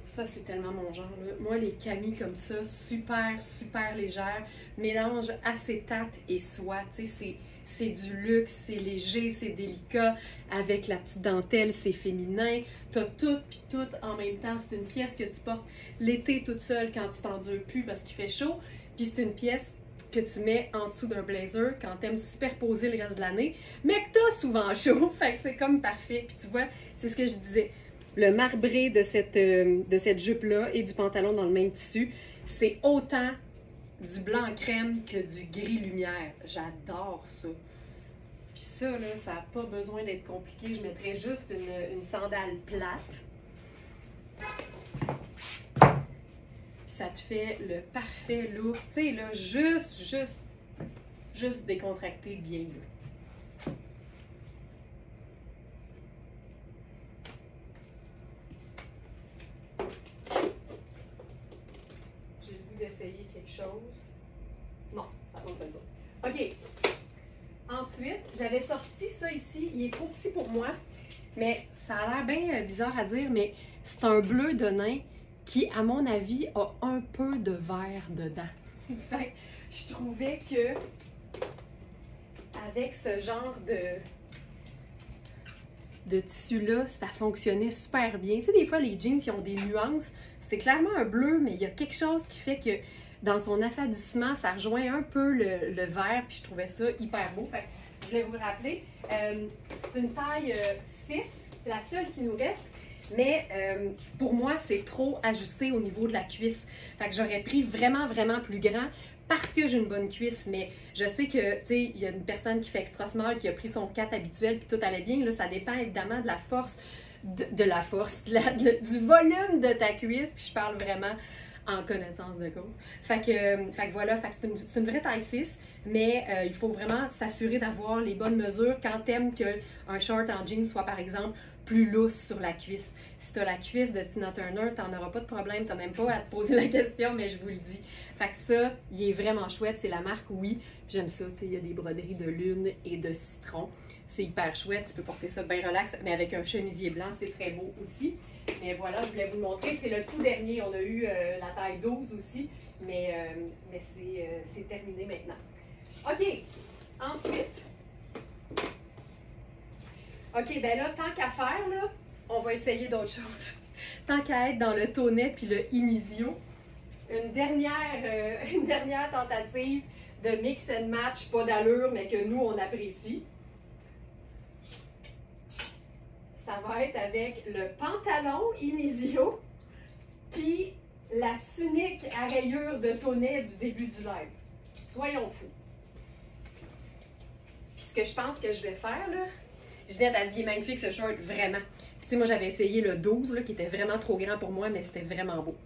Ça, c'est tellement mon genre, là. Moi, les camis comme ça, super, super légères, mélange acétate et soie, tu sais, c'est du luxe, c'est léger, c'est délicat, avec la petite dentelle, c'est féminin. T'as tout puis tout en même temps. C'est une pièce que tu portes l'été toute seule quand tu t'endures plus parce qu'il fait chaud. Puis c'est une pièce que tu mets en dessous d'un blazer quand t'aimes superposer le reste de l'année, mais que t'as souvent chaud. Fait que c'est comme parfait. Puis tu vois, c'est ce que je disais. Le marbré de cette jupe-là et du pantalon dans le même tissu, c'est autant du blanc crème que du gris lumière. J'adore ça. Puis ça, là, ça n'a pas besoin d'être compliqué. Je mettrais juste une sandale plate. Puis ça te fait le parfait look. Tu sais, là, juste décontracté, bien vu. D'essayer quelque chose. Non, ça ne fonctionne pas. OK. Ensuite, j'avais sorti ça ici. Il est trop petit pour moi, mais ça a l'air bien bizarre à dire, mais c'est un bleu de nain qui, à mon avis, a un peu de vert dedans. Fait que je trouvais que avec ce genre de tissu-là, ça fonctionnait super bien. Tu sais, des fois, les jeans, ils ont des nuances. C'est clairement un bleu, mais il y a quelque chose qui fait que dans son affadissement, ça rejoint un peu le vert, puis je trouvais ça hyper beau. Fait que je voulais vous le rappeler. C'est une taille 6, c'est la seule qui nous reste, mais pour moi, c'est trop ajusté au niveau de la cuisse. Fait que j'aurais pris vraiment, vraiment plus grand parce que j'ai une bonne cuisse, mais je sais que, tu sais, il y a une personne qui fait extra small, qui a pris son 4 habituel, puis tout allait bien. Là, ça dépend évidemment de la force, du volume de ta cuisse, puis je parle vraiment en connaissance de cause. Fait que voilà, c'est une vraie taille 6, mais il faut vraiment s'assurer d'avoir les bonnes mesures quand t'aimes qu'un short en jean soit par exemple plus lousse sur la cuisse. Si tu as la cuisse de Tina Turner, tu n'en auras pas de problème, tu n'as même pas à te poser la question, mais je vous le dis. Fait que ça, il est vraiment chouette, c'est la marque Oui. J'aime ça, tu sais, il y a des broderies de lune et de citron. C'est hyper chouette, tu peux porter ça bien relax, mais avec un chemisier blanc, c'est très beau aussi. Mais voilà, je voulais vous le montrer, c'est le tout dernier. On a eu la taille 12 aussi, mais c'est terminé maintenant. OK, ensuite... OK, ben là, tant qu'à faire, là, on va essayer d'autres choses. Tant qu'à être dans le Tonnet puis le Inisio, une dernière tentative de mix and match, pas d'allure, mais que nous, on apprécie. Ça va être avec le pantalon Inisio puis la tunique à rayures de Tonnet du début du live. Soyons fous. Puis ce que je pense que je vais faire, là, Ginette a dit, il est magnifique ce short, vraiment. Puis tu sais, moi j'avais essayé le 12, là, qui était vraiment trop grand pour moi, mais c'était vraiment beau.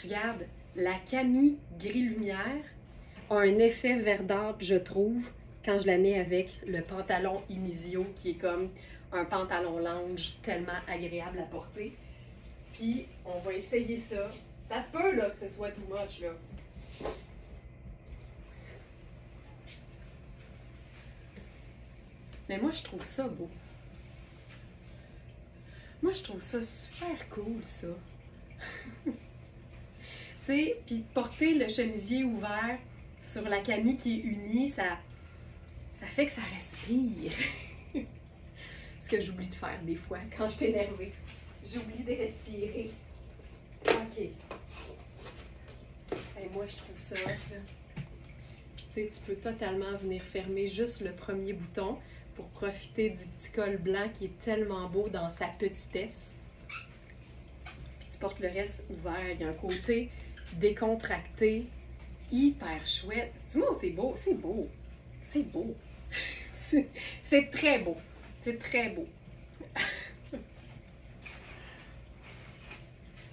Regarde, la Camille gris lumière a un effet verdâtre, je trouve, quand je la mets avec le pantalon Inisio, qui est comme un pantalon lounge tellement agréable à porter. Puis, on va essayer ça. Ça se peut, là, que ce soit too much, là. Mais moi, je trouve ça beau. Moi, je trouve ça super cool, ça. Tu sais, puis porter le chemisier ouvert sur la camille qui est unie, ça fait que ça respire. Ce que j'oublie de faire des fois quand je suis énervée. J'oublie de respirer. OK. Et moi, je trouve ça hot, là. Puis tu sais, tu peux totalement venir fermer juste le premier bouton pour profiter du petit col blanc qui est tellement beau dans sa petitesse. Puis tu portes le reste ouvert. Il y a un côté décontracté, hyper chouette. Tu vois, c'est beau, c'est beau. C'est beau. C'est très beau. C'est très beau.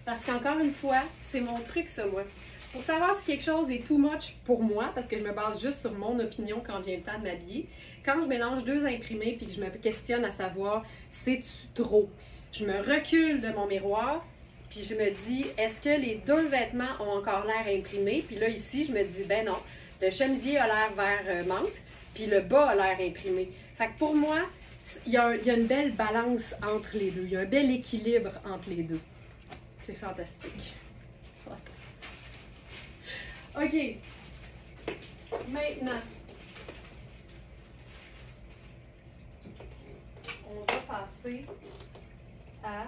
Parce qu'encore une fois, c'est mon truc, ça, moi. Pour savoir si quelque chose est too much pour moi, parce que je me base juste sur mon opinion quand vient le temps de m'habiller, quand je mélange deux imprimés puis que je me questionne à savoir, c'est-tu trop? je me recule de mon miroir, puis je me dis, est-ce que les deux vêtements ont encore l'air imprimés? Puis là, ici, je me dis, ben non, le chemisier a l'air vert menthe, puis le bas a l'air imprimé. Fait que pour moi, il y a une belle balance entre les deux. Il y a un bel équilibre entre les deux. C'est fantastique. OK. Maintenant, on va passer à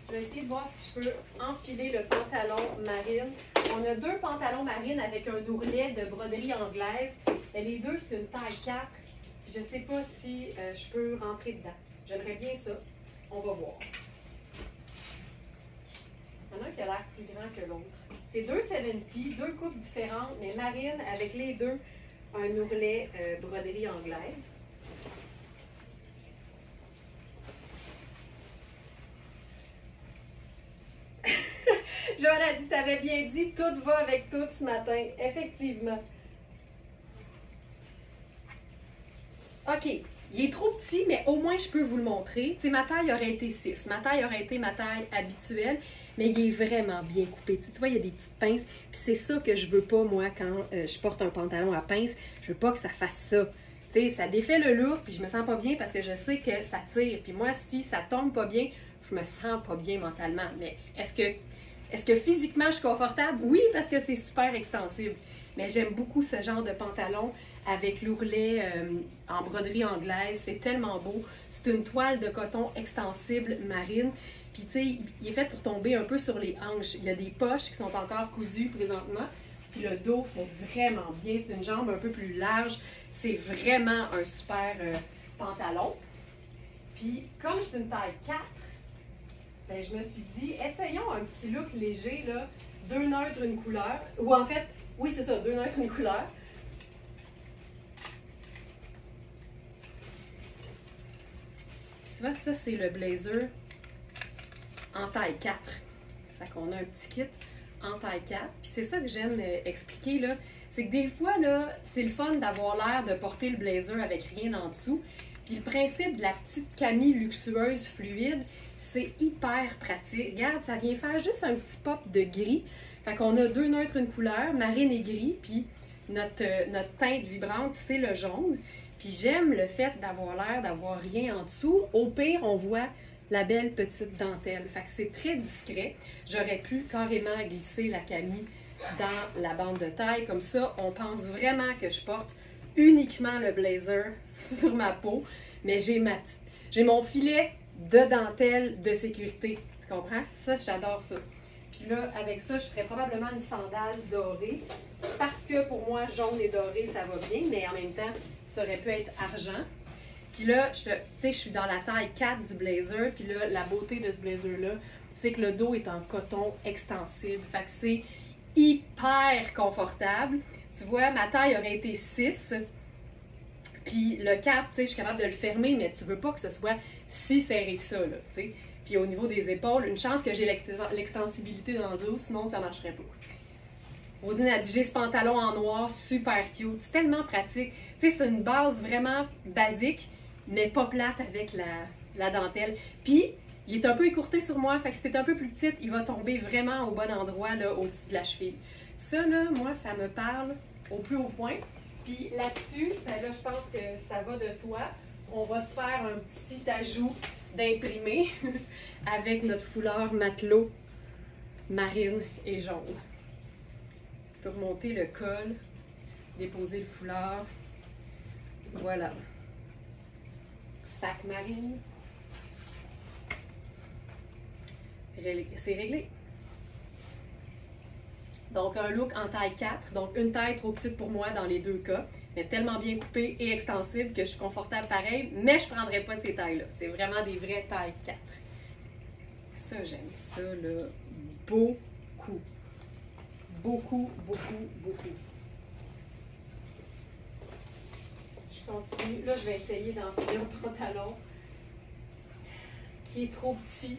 je vais essayer de voir si je peux enfiler le pantalon marine. On a deux pantalons marines avec un ourlet de broderie anglaise. Et les deux, c'est une taille 4. Je ne sais pas si je peux rentrer dedans. J'aimerais bien ça. On va voir. Il y en a un qui a l'air plus grand que l'autre. C'est deux 70, deux coupes différentes, mais marines avec les deux un ourlet broderie anglaise. Joël a dit, t'avais bien dit, tout va avec tout ce matin. Effectivement. OK. Il est trop petit, mais au moins je peux vous le montrer. Tu sais, ma taille aurait été 6. Ma taille aurait été ma taille habituelle, mais il est vraiment bien coupé. Tu vois, il y a des petites pinces. Puis c'est ça que je veux pas, moi, quand je porte un pantalon à pince. Je veux pas que ça fasse ça. Tu sais, ça défait le look, puis je me sens pas bien parce que je sais que ça tire. Puis moi, si ça tombe pas bien, je me sens pas bien mentalement. Mais est-ce que physiquement je suis confortable? Oui, parce que c'est super extensible. Mais j'aime beaucoup ce genre de pantalon avec l'ourlet en broderie anglaise. C'est tellement beau. C'est une toile de coton extensible marine. Puis tu sais, il est fait pour tomber un peu sur les hanches. Il y a des poches qui sont encore cousues présentement. Puis le dos fait vraiment bien. C'est une jambe un peu plus large. C'est vraiment un super pantalon. Puis comme c'est une taille 4, ben, je me suis dit, essayons un petit look léger, là, 2 neutres, une couleur. Ou en fait, oui, c'est ça, 2 neutres, une couleur. Puis tu vois, ça, c'est le blazer en taille 4. Fait qu'on a un petit kit en taille 4. Puis c'est ça que j'aime expliquer, là. C'est que des fois, là, c'est le fun d'avoir l'air de porter le blazer avec rien en dessous. Puis le principe de la petite camie luxueuse fluide, c'est hyper pratique. Regarde, ça vient faire juste un petit pop de gris. Fait qu'on a 2 neutres, une couleur, marine et gris. Puis notre teinte vibrante, c'est le jaune. Puis j'aime le fait d'avoir l'air d'avoir rien en dessous. Au pire, on voit la belle petite dentelle. Fait que c'est très discret. J'aurais pu carrément glisser la camie dans la bande de taille. Comme ça, on pense vraiment que je porte uniquement le blazer sur ma peau. Mais j'ai mon filet de dentelle de sécurité. Tu comprends? Ça, j'adore ça. Puis là, avec ça, je ferais probablement une sandale dorée. Parce que pour moi, jaune et doré, ça va bien. Mais en même temps, ça aurait pu être argent. Puis là, tu sais, je suis dans la taille 4 du blazer. Puis là, la beauté de ce blazer-là, c'est que le dos est en coton extensible. Fait que c'est hyper confortable. Tu vois, ma taille aurait été 6. Puis le 4, tu sais, je suis capable de le fermer, mais tu veux pas que ce soit si serré que ça, là, tu sais. Puis au niveau des épaules, une chance que j'ai l'extensibilité dans le dos, sinon ça marcherait pas. Roselyne a dit, j'ai ce pantalon en noir, super cute. C'est tellement pratique. Tu sais, c'est une base vraiment basique, mais pas plate avec la dentelle. Puis, il est un peu écourté sur moi, fait que si t'es un peu plus petite, il va tomber vraiment au bon endroit, là, au-dessus de la cheville. Ça, là, moi, ça me parle au plus haut point. Puis là-dessus, ben là, je pense que ça va de soi. On va se faire un petit ajout d'imprimé avec notre foulard matelot marine et jaune. Je peux remonter le col, déposer le foulard. Voilà. Sac marine. C'est réglé. Donc, un look en taille 4. Donc, une taille trop petite pour moi dans les deux cas. Mais tellement bien coupée et extensible que je suis confortable pareil. Mais je ne prendrai pas ces tailles-là. C'est vraiment des vraies tailles 4. Ça, j'aime ça, là. Beaucoup. Beaucoup, beaucoup, beaucoup. Je continue. Là, je vais essayer d'enfiler un pantalon qui est trop petit.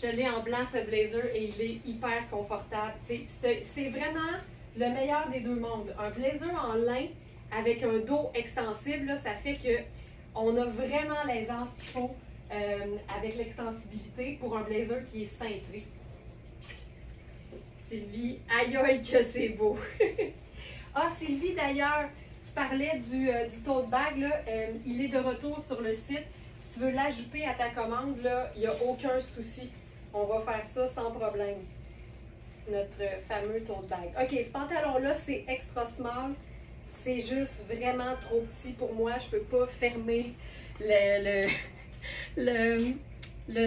Je l'ai en blanc, ce blazer, et il est hyper confortable. C'est vraiment le meilleur des deux mondes. Un blazer en lin avec un dos extensible, là, ça fait que on a vraiment l'aisance qu'il faut avec l'extensibilité pour un blazer qui est cintré. Sylvie, aïe aïe que c'est beau! Ah, Sylvie, d'ailleurs, tu parlais du tote bag, là, il est de retour sur le site. Si tu veux l'ajouter à ta commande, là, il n'y a aucun souci. On va faire ça sans problème. Notre fameux tote bag. OK, ce pantalon-là, c'est extra small. C'est juste vraiment trop petit pour moi. Je ne peux pas fermer le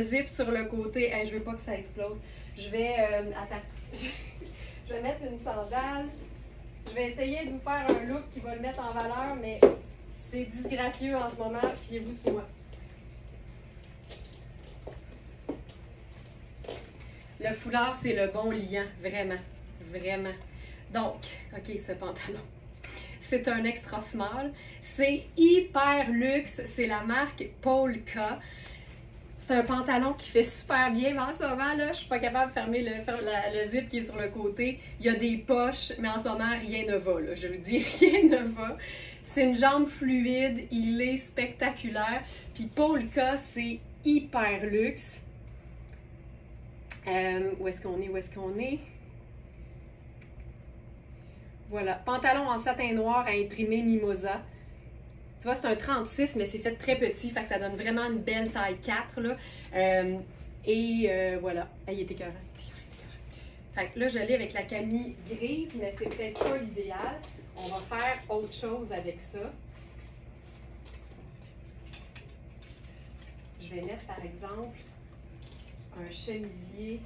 zip sur le côté. Hey, je ne veux pas que ça explose. Je vais... attends. Je vais mettre une sandale. Je vais essayer de vous faire un look qui va le mettre en valeur, mais c'est disgracieux en ce moment. Fiez-vous sur moi. Le foulard, c'est le bon liant. Vraiment. Vraiment. Donc, OK, ce pantalon. C'est un extra small. C'est hyper luxe. C'est la marque Polka. C'est un pantalon qui fait super bien, mais en ce moment, là, je suis pas capable de fermer le zip qui est sur le côté. Il y a des poches, mais en ce moment, rien ne va. Là. Je vous dis, rien ne va. C'est une jambe fluide, il est spectaculaire. Puis Polka, c'est hyper luxe. Où est-ce qu'on est? Où est-ce qu'on est? Voilà, pantalon en satin noir à imprimer Mimosa. Tu vois, c'est un 36, mais c'est fait très petit, fait que ça donne vraiment une belle taille 4, là. Voilà, il était écœurant. Fait que là, je l'ai avec la camille grise, mais c'est peut-être pas l'idéal. On va faire autre chose avec ça. Je vais mettre, par exemple, un chemisier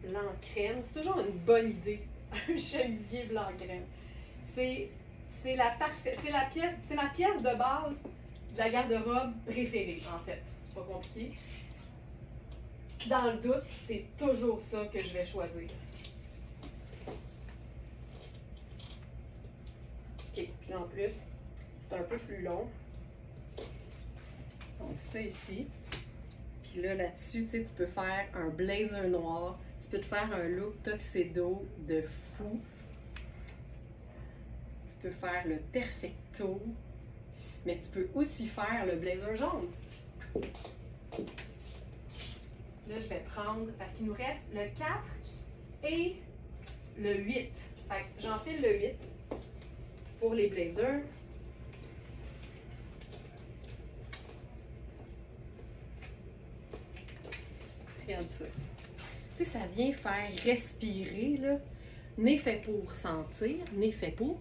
blanc crème. C'est toujours une bonne idée, un chemisier blanc crème. C'est ma pièce de base de la garde-robe préférée, en fait. C'est pas compliqué. Dans le doute, c'est toujours ça que je vais choisir. OK, puis en plus, c'est un peu plus long. Donc ça ici. Puis là, là-dessus, tu sais, tu peux faire un blazer noir. Tu peux te faire un look tuxedo de fou. Tu peux faire le perfecto, mais tu peux aussi faire le blazer jaune. Là, je vais prendre, parce qu'il nous reste le 4 et le 8. Fait que j'enfile le 8 pour les blazers. Regarde ça. Tu sais, ça vient faire respirer, là. Né fait pour sentir, né fait pour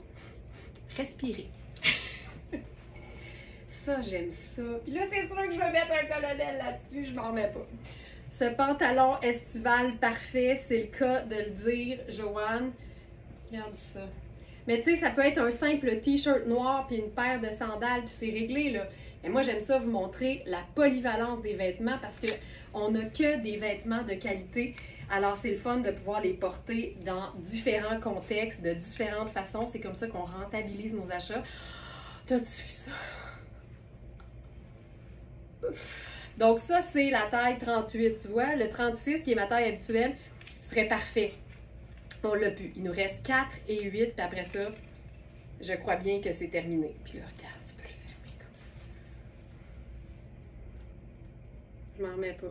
respirer. Ça, j'aime ça. Puis là, c'est sûr que je vais mettre un colonel là-dessus, je m'en remets pas. Ce pantalon estival parfait, c'est le cas de le dire, Joanne. Regarde ça. Mais tu sais, ça peut être un simple t-shirt noir puis une paire de sandales puis c'est réglé, là. Mais moi, j'aime ça vous montrer la polyvalence des vêtements parce que on n'a que des vêtements de qualité. Alors, c'est le fun de pouvoir les porter dans différents contextes, de différentes façons. C'est comme ça qu'on rentabilise nos achats. T'as-tu vu ça? Donc ça, c'est la taille 38, tu vois. Le 36, qui est ma taille habituelle, serait parfait. On l'a pu. Il nous reste 4 et 8, puis après ça, je crois bien que c'est terminé. Puis là, regarde, tu peux le fermer comme ça. Je m'en remets pas.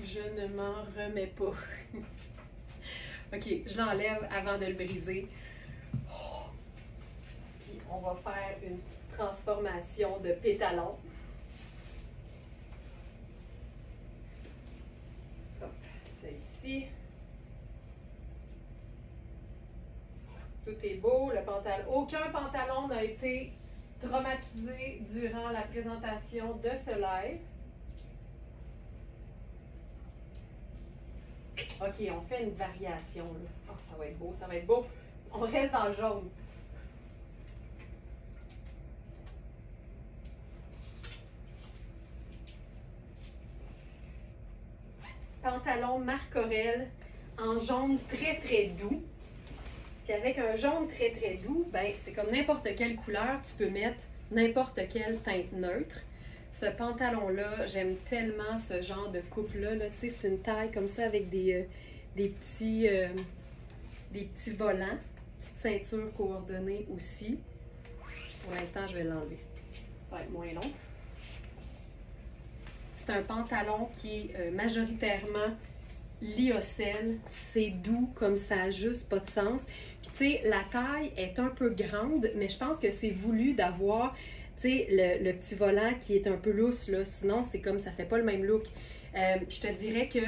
Je ne m'en remets pas. OK, je l'enlève avant de le briser. Oh. Puis on va faire une petite transformation de pétalon. Hop, c'est ici. Tout est beau. Le pantalon. Aucun pantalon n'a été traumatisé durant la présentation de ce live. OK, on fait une variation, là. Oh, ça va être beau, ça va être beau. On reste dans le jaune. Pantalon Marc Aurèle en jaune très très doux. Puis avec un jaune très très doux, ben c'est comme n'importe quelle couleur, tu peux mettre n'importe quelle teinte neutre. Ce pantalon-là, j'aime tellement ce genre de coupe-là. Là. Tu sais, c'est une taille comme ça avec des des petits volants, petite ceinture coordonnée aussi. Pour l'instant, je vais l'enlever. Ça va être moins long. C'est un pantalon qui est majoritairement lyocell. C'est doux comme ça a juste pas de sens. Puis tu sais, la taille est un peu grande, mais je pense que c'est voulu d'avoir, tu sais, le petit volant qui est un peu lousse, là. Sinon, c'est comme ça fait pas le même look. Puis je te dirais que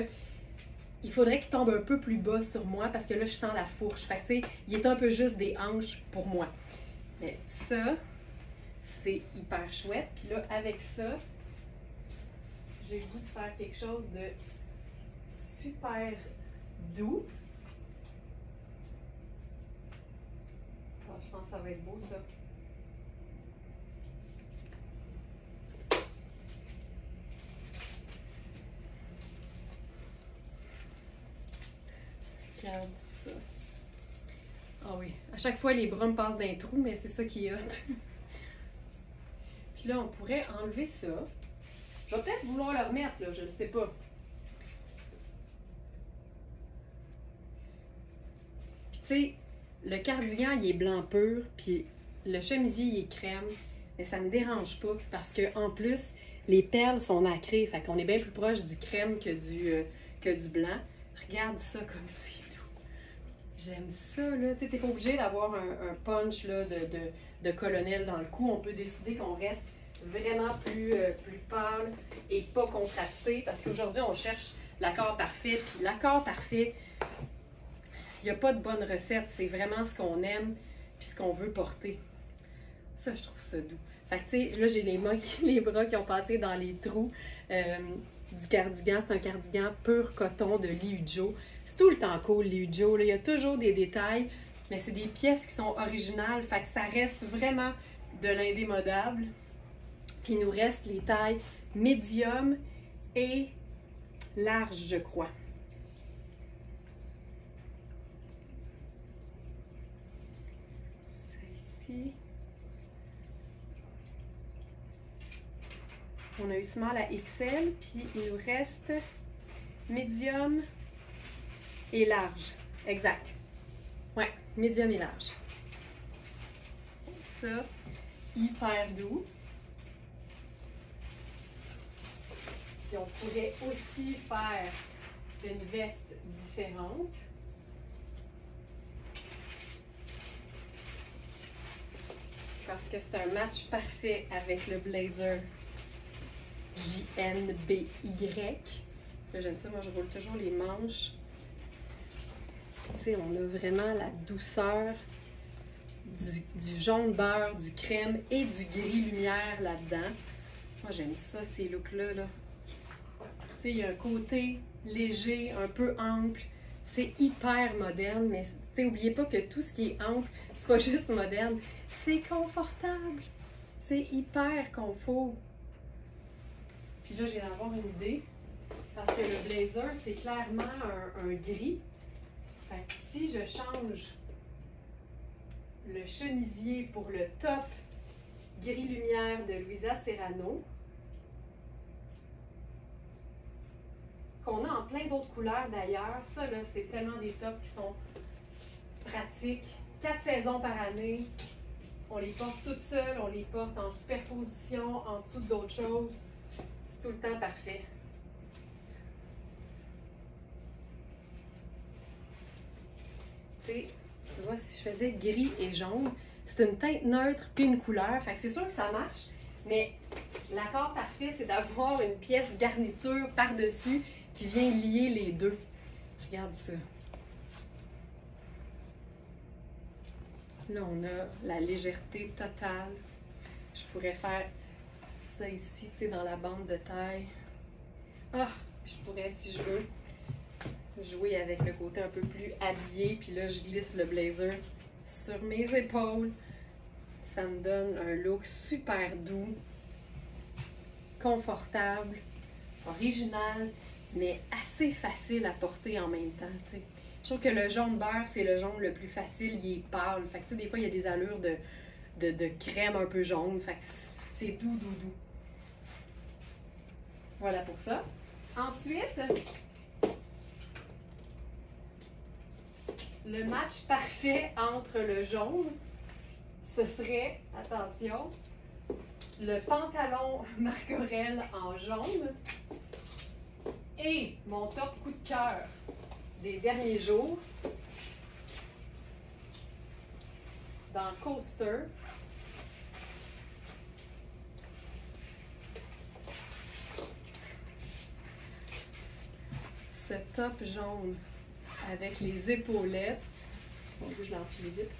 il faudrait qu'il tombe un peu plus bas sur moi parce que là, je sens la fourche. Fait que tu sais, il est un peu juste des hanches pour moi. Mais ça, c'est hyper chouette. Puis là, avec ça, j'ai le goût de faire quelque chose de super doux. Alors, je pense que ça va être beau, ça. Regarde ça. Ah oui, à chaque fois, les bras me passent d'un trou, mais c'est ça qui est hot. Puis là, on pourrait enlever ça. Je vais peut-être vouloir le remettre, là, je ne sais pas. Puis tu sais, le cardigan, il est blanc pur, puis le chemisier, il est crème. Mais ça ne me dérange pas, parce qu'en plus, les perles sont nacrées. Fait qu'on est bien plus proche du crème que du blanc. Regarde ça comme c'est doux. J'aime ça, là. Tu sais, t'es pas obligé d'avoir un punch là, de colonel dans le cou. On peut décider qu'on reste vraiment plus pâle et pas contrasté. Parce qu'aujourd'hui, on cherche l'accord parfait. Puis l'accord parfait, il n'y a pas de bonne recette. C'est vraiment ce qu'on aime puis ce qu'on veut porter. Ça, je trouve ça doux. Fait que, tu sais, là, j'ai les mains, les bras qui ont passé dans les trous du cardigan. C'est un cardigan pur coton de Liujo. C'est tout le temps cool, Liujo. Là, il y a toujours des détails, mais c'est des pièces qui sont originales. Fait que ça reste vraiment de l'indémodable. Puis il nous reste les tailles médium et large, je crois. Ça ici. On a eu small à XL, puis il nous reste médium et large. Exact. Ouais, médium et large. Ça, hyper doux. Puis on pourrait aussi faire une veste différente. Parce que c'est un match parfait avec le blazer JNBY. Là, j'aime ça, moi je roule toujours les manches. Tu sais, on a vraiment la douceur du jaune beurre, du crème et du gris lumière là-dedans. Moi j'aime ça, ces looks-là. Là. Tu sais, il y a un côté léger, un peu ample. C'est hyper moderne, mais tu sais, oubliez pas que tout ce qui est ample, c'est pas juste moderne, c'est confortable. C'est hyper confort. Puis là, je viens d'avoir une idée, parce que le blazer, c'est clairement un gris. Fait que si je change le chemisier pour le top gris lumière de Louisa Serrano, qu'on a en plein d'autres couleurs d'ailleurs, ça là, c'est tellement des tops qui sont pratiques. 4 saisons par année, on les porte toutes seules, on les porte en superposition, en dessous d'autres choses. C'est tout le temps parfait. Tu sais, tu vois, si je faisais gris et jaune, c'est une teinte neutre puis une couleur. Fait que c'est sûr que ça marche, mais l'accord parfait, c'est d'avoir une pièce garniture par-dessus qui vient lier les deux. Regarde ça. Là, on a la légèreté totale. Je pourrais faire ça ici, tu sais, dans la bande de taille. Ah! Je pourrais, si je veux, jouer avec le côté un peu plus habillé. Puis là, je glisse le blazer sur mes épaules. Ça me donne un look super doux, confortable, original, mais assez facile à porter en même temps, tu sais. Je trouve que le jaune beurre, c'est le jaune le plus facile, il est pâle. Fait que tu sais, des fois, il y a des allures de crème un peu jaune. Fait que c'est doux, doux, doux. Voilà pour ça. Ensuite, Le match parfait entre le jaune, ce serait, attention, le pantalon Marc Aurèle en jaune et mon top coup de cœur des derniers jours dans Coaster. Ce top jaune avec les épaulettes. Bon, je l'ai enfilé vite.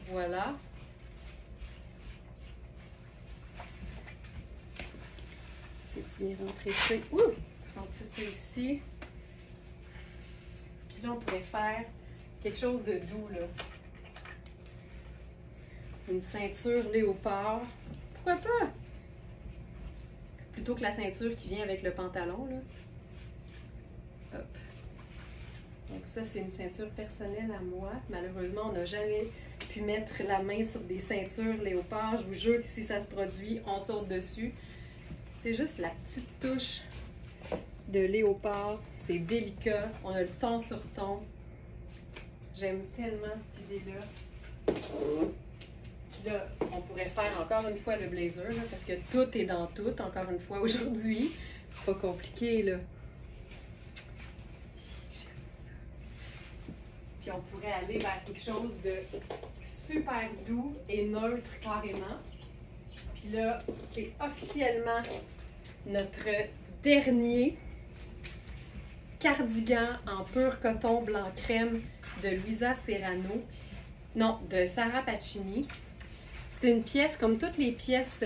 Voilà. Si tu viens rentrer ça. Ouh! Rentrer ça ici. Puis là, on pourrait faire quelque chose de doux, là. Une ceinture léopard. Pourquoi pas? Plutôt que la ceinture qui vient avec le pantalon, là. Hop. Donc ça, c'est une ceinture personnelle à moi. Malheureusement, on n'a jamais pu mettre la main sur des ceintures léopard. Je vous jure que si ça se produit, on saute dessus. C'est juste la petite touche de léopard. C'est délicat. On a le ton sur ton. J'aime tellement cette idée-là. Puis là, on pourrait faire encore une fois le blazer, là, parce que tout est dans tout, encore une fois, aujourd'hui. C'est pas compliqué, là. Puis on pourrait aller vers quelque chose de super doux et neutre carrément. Puis là, c'est officiellement notre dernier cardigan en pur coton blanc crème de Luisa Serrano. Non, de Sarah Pacini. C'est une pièce comme toutes les pièces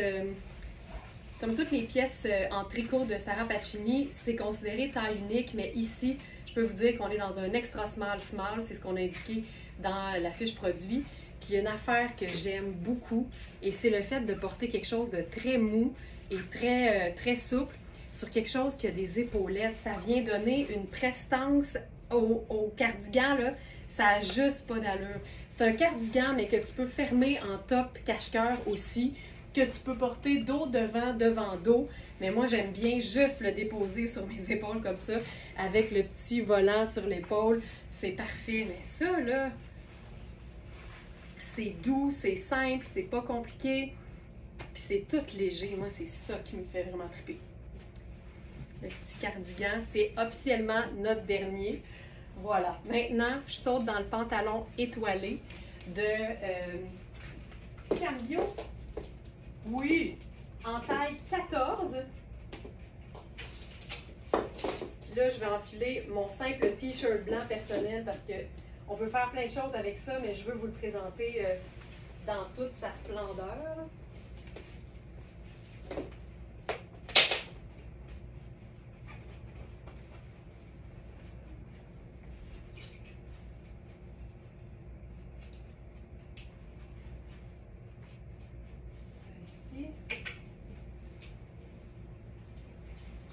en tricot de Sarah Pacini, c'est considéré taille unique, mais ici, je peux vous dire qu'on est dans un extra small, c'est ce qu'on a indiqué dans la fiche produit. Puis il y a une affaire que j'aime beaucoup, et c'est le fait de porter quelque chose de très mou et très souple sur quelque chose qui a des épaulettes. Ça vient donner une prestance au cardigan, là. Ça n'a juste pas d'allure. C'est un cardigan, mais que tu peux fermer en top cache-cœur aussi, que tu peux porter dos devant dos. Mais moi, j'aime bien juste le déposer sur mes épaules comme ça, avec le petit volant sur l'épaule. C'est parfait. Mais ça, là, c'est doux, c'est simple, c'est pas compliqué. Puis c'est tout léger. Moi, c'est ça qui me fait vraiment triper. Le petit cardigan, c'est officiellement notre dernier. Voilà. Maintenant, je saute dans le pantalon étoilé de Cambio. Oui, en taille 14. Puis là, je vais enfiler mon simple t-shirt blanc personnel parce que on peut faire plein de choses avec ça, mais je veux vous le présenter dans toute sa splendeur.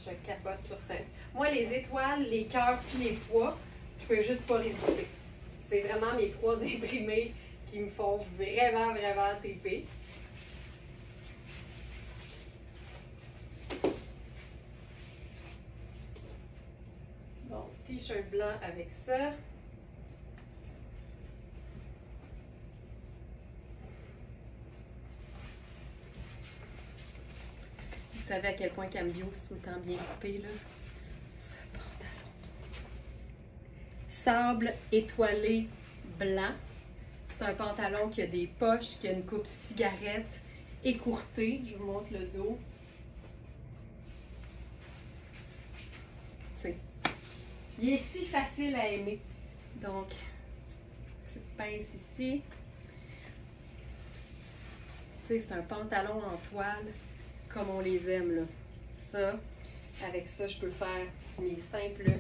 Je capote sur ça. Moi, les étoiles, les cœurs puis les pois, je peux juste pas résister. C'est vraiment mes trois imprimés qui me font vraiment triper. Bon, t-shirt blanc avec ça. Vous savez à quel point Cambio, c'est tout le temps bien coupé, là. Ce pantalon. Sable étoilé blanc. C'est un pantalon qui a des poches, qui a une coupe cigarette écourtée. Je vous montre le dos. Tu sais, il est si facile à aimer. Donc, petite pince ici. Tu sais, c'est un pantalon en toile comme on les aime, là. Ça, avec ça, je peux faire mes simples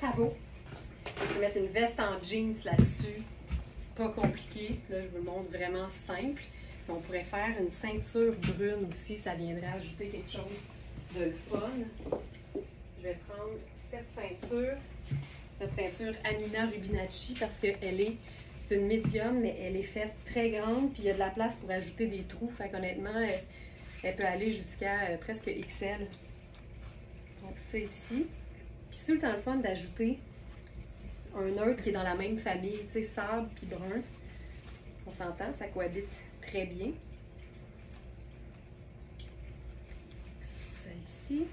sabots. Je peux mettre une veste en jeans là-dessus. Pas compliqué. Là, je vous le montre vraiment simple. On pourrait faire une ceinture brune aussi. Ça viendrait ajouter quelque chose de le fun. Je vais prendre cette ceinture. Notre ceinture Amina Rubinacci parce qu'elle est... C'est une médium, mais elle est faite très grande. Puis il y a de la place pour ajouter des trous. Fait qu'honnêtement... Elle peut aller jusqu'à presque XL. Donc ça ici. Puis c'est tout le temps le fun d'ajouter un neutre qui est dans la même famille, tu sais, sable puis brun. On s'entend, ça cohabite très bien. Ça ici.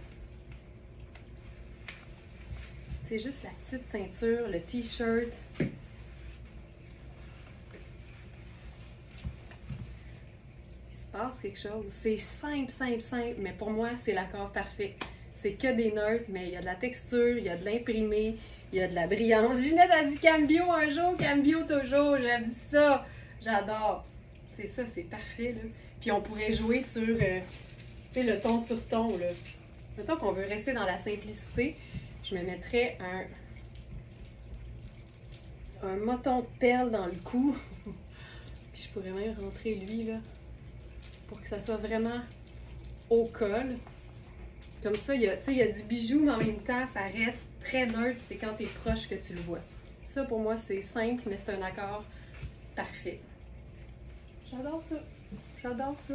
C'est juste la petite ceinture, le t-shirt. Il se passe quelque chose. C'est simple, simple, simple, mais pour moi, c'est l'accord parfait. C'est que des neutres, mais il y a de la texture, il y a de l'imprimé, il y a de la brillance. Ginette a dit Cambio un jour, Cambio toujours. J'aime ça. J'adore. C'est ça, c'est parfait, là. Puis on pourrait jouer sur, tu sais, le ton sur ton, là. Mettons qu'on veut rester dans la simplicité. Je me mettrais un moton de perles dans le cou. Puis je pourrais même rentrer lui, là, pour que ça soit vraiment au col. Comme ça, il y a du bijou, mais en même temps, ça reste très neutre. C'est quand tu es proche que tu le vois. Ça, pour moi, c'est simple, mais c'est un accord parfait. J'adore ça. J'adore ça.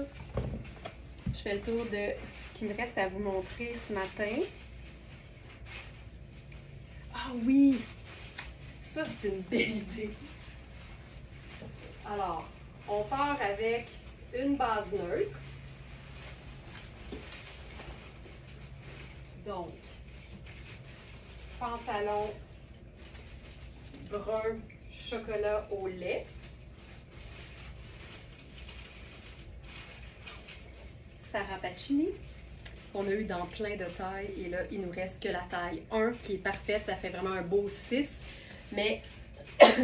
Je fais le tour de ce qu'il me reste à vous montrer ce matin. Ah oui! Ça, c'est une belle idée. Alors, on part avec une base neutre. Donc, pantalon brun chocolat au lait. Sarah Pacini, qu'on a eu dans plein de tailles. Et là, il nous reste que la taille 1 qui est parfaite. Ça fait vraiment un beau 6. Mais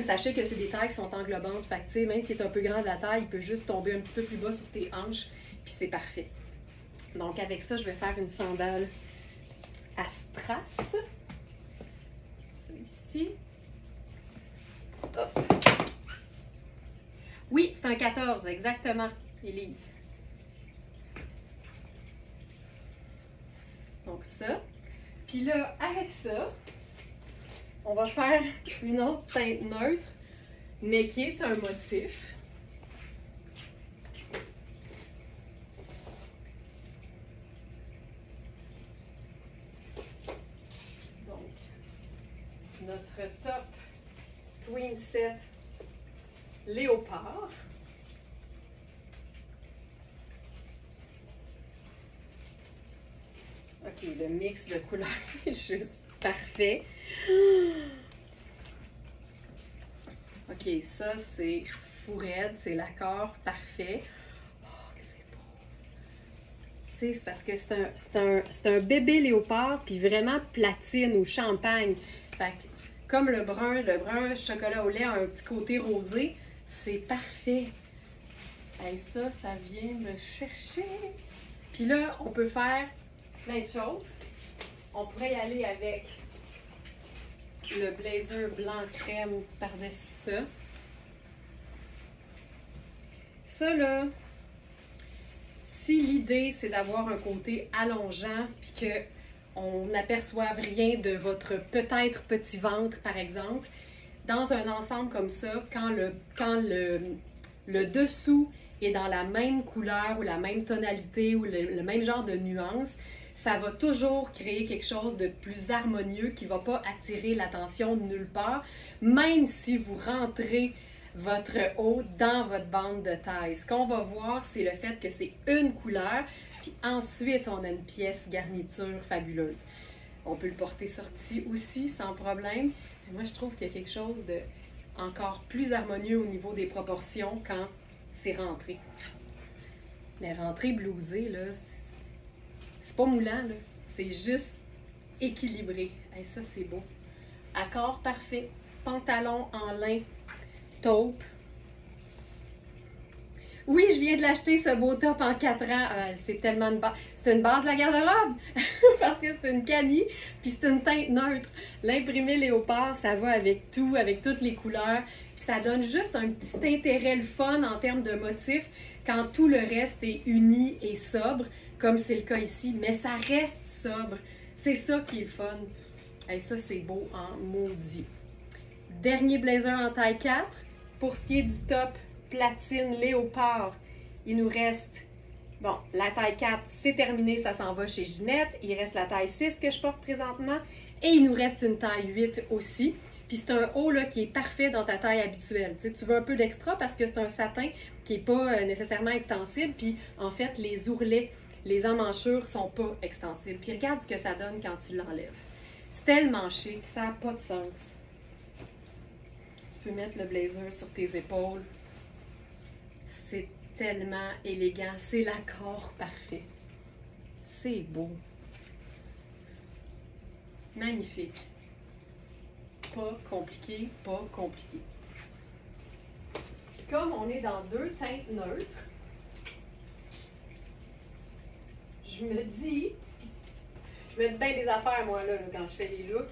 sachez que c'est des tailles qui sont englobantes. Fait que, tu sais, même si c'est un peu grand de la taille, il peut juste tomber un petit peu plus bas sur tes hanches. Puis c'est parfait. Donc, avec ça, je vais faire une sandale à strass. C'est ici. Hop. Oui, c'est un 14, exactement, Élise. Donc ça. Puis là, avec ça, on va faire une autre teinte neutre, mais qui est un motif. Donc, notre top twin set léopard. Ok, le mix de couleurs est juste parfait. Ok, ça c'est fou raide, c'est l'accord parfait. Oh, c'est beau. Tu sais, c'est parce que c'est un bébé léopard, puis vraiment platine ou champagne. Fait que, comme le brun chocolat au lait a un petit côté rosé, c'est parfait. Et ça vient me chercher. Puis là, on peut faire plein de choses. On pourrait y aller avec le blazer blanc crème par-dessus ça. Ça là, si l'idée c'est d'avoir un côté allongeant puis que on n'aperçoive rien de votre peut-être petit ventre par exemple, dans un ensemble comme ça, quand le dessous est dans la même couleur ou la même tonalité ou le même genre de nuance, ça va toujours créer quelque chose de plus harmonieux qui ne va pas attirer l'attention de nulle part, même si vous rentrez votre haut dans votre bande de taille. Ce qu'on va voir, c'est le fait que c'est une couleur, puis ensuite on a une pièce garniture fabuleuse. On peut le porter sorti aussi sans problème. Mais moi, je trouve qu'il y a quelque chose de encore plus harmonieux au niveau des proportions quand c'est rentré. Mais rentré blousé, là, c'est pas moulant, là. C'est juste équilibré. Et ça, c'est beau. Accord parfait. Pantalon en lin taupe. Oui, je viens de l'acheter, ce beau top en 4 ans. C'est tellement une base. C'est une base de la garde-robe. Parce que c'est une camie, puis c'est une teinte neutre. L'imprimé léopard, ça va avec tout, avec toutes les couleurs. Puis ça donne juste un petit intérêt le fun en termes de motifs quand tout le reste est uni et sobre, comme c'est le cas ici. Mais ça reste sobre. C'est ça qui est le fun. Et ça, c'est beau en maudit. Dernier blazer en taille 4. Pour ce qui est du top platine léopard, il nous reste, bon, la taille 4, c'est terminé, ça s'en va chez Ginette. Il reste la taille 6 que je porte présentement. Et il nous reste une taille 8 aussi. Puis c'est un haut là, qui est parfait dans ta taille habituelle. Tu sais, tu veux un peu d'extra parce que c'est un satin qui n'est pas nécessairement extensible. Puis en fait, les ourlets, les emmanchures sont pas extensibles. Puis regarde ce que ça donne quand tu l'enlèves. C'est tellement chic, ça n'a pas de sens. Tu peux mettre le blazer sur tes épaules. C'est tellement élégant. C'est l'accord parfait. C'est beau. Magnifique. Pas compliqué, pas compliqué. Puis comme on est dans deux teintes neutres, je me dis bien des affaires, moi, là, quand je fais les looks.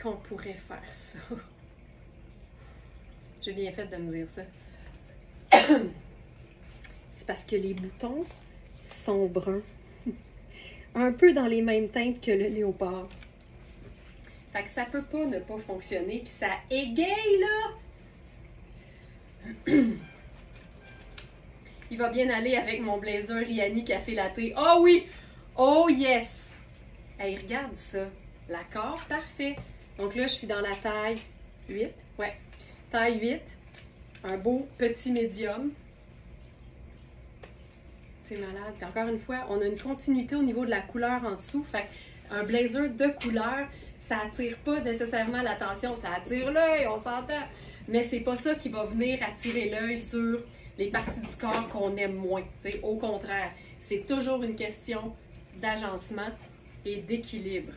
Qu'on pourrait faire ça. J'ai bien fait de me dire ça. C'est parce que les boutons sont bruns. Un peu dans les mêmes teintes que le léopard. Fait que ça peut pas ne pas fonctionner. Puis ça égaye, là! Il va bien aller avec mon blazer Rihanni Café Latte. Oh oui! Oh yes! Hey, regarde ça. L'accord, parfait. Donc là, je suis dans la taille 8. Ouais. Taille 8. Un beau petit médium. C'est malade. Puis encore une fois, on a une continuité au niveau de la couleur en dessous. Fait un blazer de couleur, ça attire pas nécessairement l'attention. Ça attire l'œil, on s'entend. Mais c'est pas ça qui va venir attirer l'œil sur les parties du corps qu'on aime moins. T'sais. Au contraire, c'est toujours une question d'agencement et d'équilibre.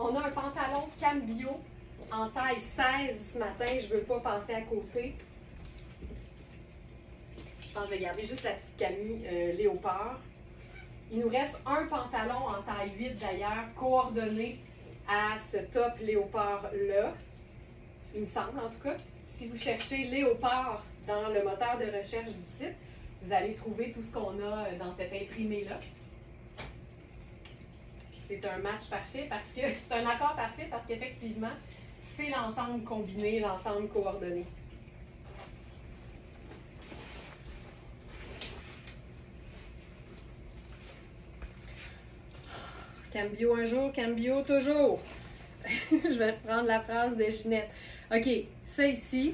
On a un pantalon Cambio en taille 16 ce matin. Je ne veux pas passer à côté. Je pense que je vais garder juste la petite Camille léopard. Il nous reste un pantalon en taille 8 d'ailleurs, coordonné à ce top léopard-là. Il me semble en tout cas. Si vous cherchez léopard dans le moteur de recherche du site, vous allez trouver tout ce qu'on a dans cet imprimé-là. C'est un match parfait parce que c'est un accord parfait parce qu'effectivement, c'est l'ensemble combiné, l'ensemble coordonné. Cambio un jour, Cambio toujours. Je vais reprendre la phrase de Ginette. OK, ça ici,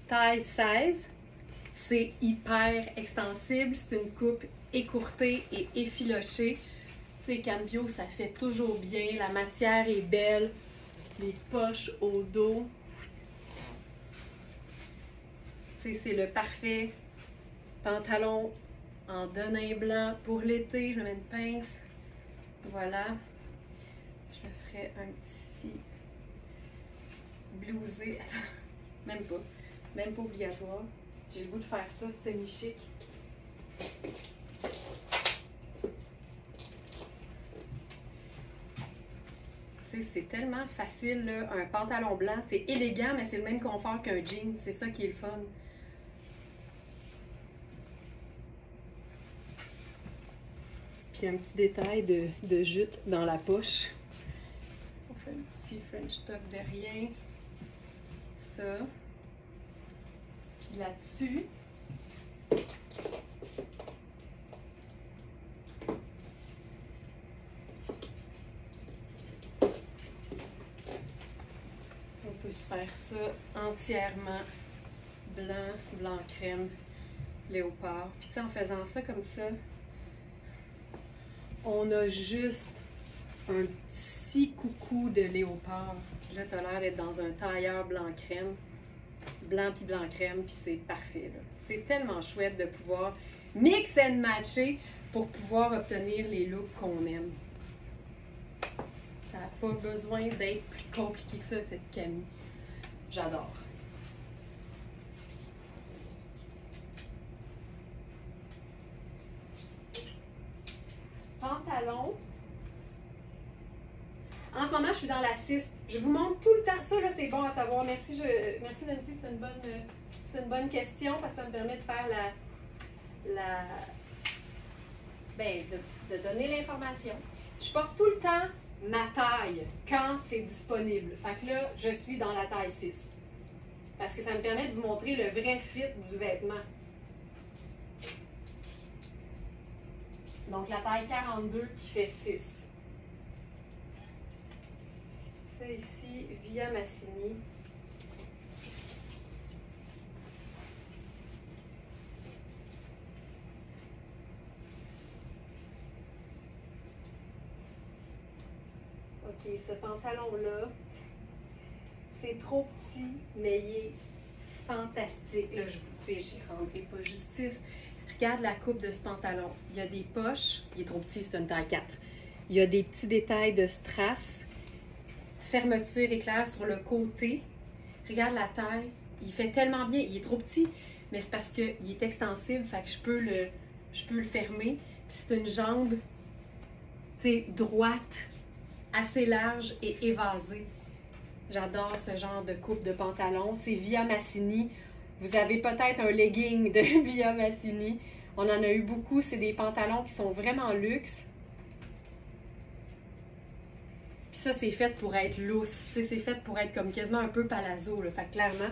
taille 16, c'est hyper extensible. C'est une coupe écourtée et effilochée. Tu sais, Cambio, ça fait toujours bien. La matière est belle. Les poches au dos. Tu sais, c'est le parfait pantalon en denim blanc pour l'été. Je mets une pince. Voilà. Je me ferai un petit blousé. Attends, même pas. Même pas obligatoire. J'ai le goût de faire ça semi-chic. C'est tellement facile, là. Un pantalon blanc, c'est élégant, mais c'est le même confort qu'un jean. C'est ça qui est le fun. Puis un petit détail de jute dans la poche. On fait un petit French tuck derrière. Ça. Puis là-dessus, on peut se faire ça entièrement blanc, blanc crème, léopard. Puis tu sais, en faisant ça comme ça, on a juste un petit coucou de léopard. Puis là, tu as l'air d'être dans un tailleur blanc crème. Blanc puis blanc crème, puis c'est parfait. C'est tellement chouette de pouvoir mix and matcher pour pouvoir obtenir les looks qu'on aime. Ça n'a pas besoin d'être plus compliqué que ça, cette Camille. J'adore. Pantalon. En ce moment, je suis dans la 6. Je vous montre tout le temps. Ça, là, c'est bon à savoir. Merci, merci Nancy, c'est une bonne question parce que ça me permet de faire de donner l'information. Je porte tout le temps ma taille quand c'est disponible. Fait que là, je suis dans la taille 6. Parce que ça me permet de vous montrer le vrai fit du vêtement. Donc la taille 42 qui fait 6. Ça ici, Via Massini. Ok, ce pantalon-là, c'est trop petit, mais il est fantastique. Là, je vous dis, j'y rendrai pas justice. Regarde la coupe de ce pantalon. Il y a des poches. Il est trop petit, c'est une taille 4. Il y a des petits détails de strass. Fermeture éclair sur le côté. Regarde la taille. Il fait tellement bien. Il est trop petit, mais c'est parce qu'il est extensible. Fait que je peux le fermer. Puis c'est une jambe, tu sais, droite, assez large et évasée. J'adore ce genre de coupe de pantalon. C'est Via Massini. Vous avez peut-être un legging de Via Massini. On en a eu beaucoup. C'est des pantalons qui sont vraiment luxe. Puis ça, c'est fait pour être loose. C'est fait pour être comme quasiment un peu palazzo. Là. Fait que clairement,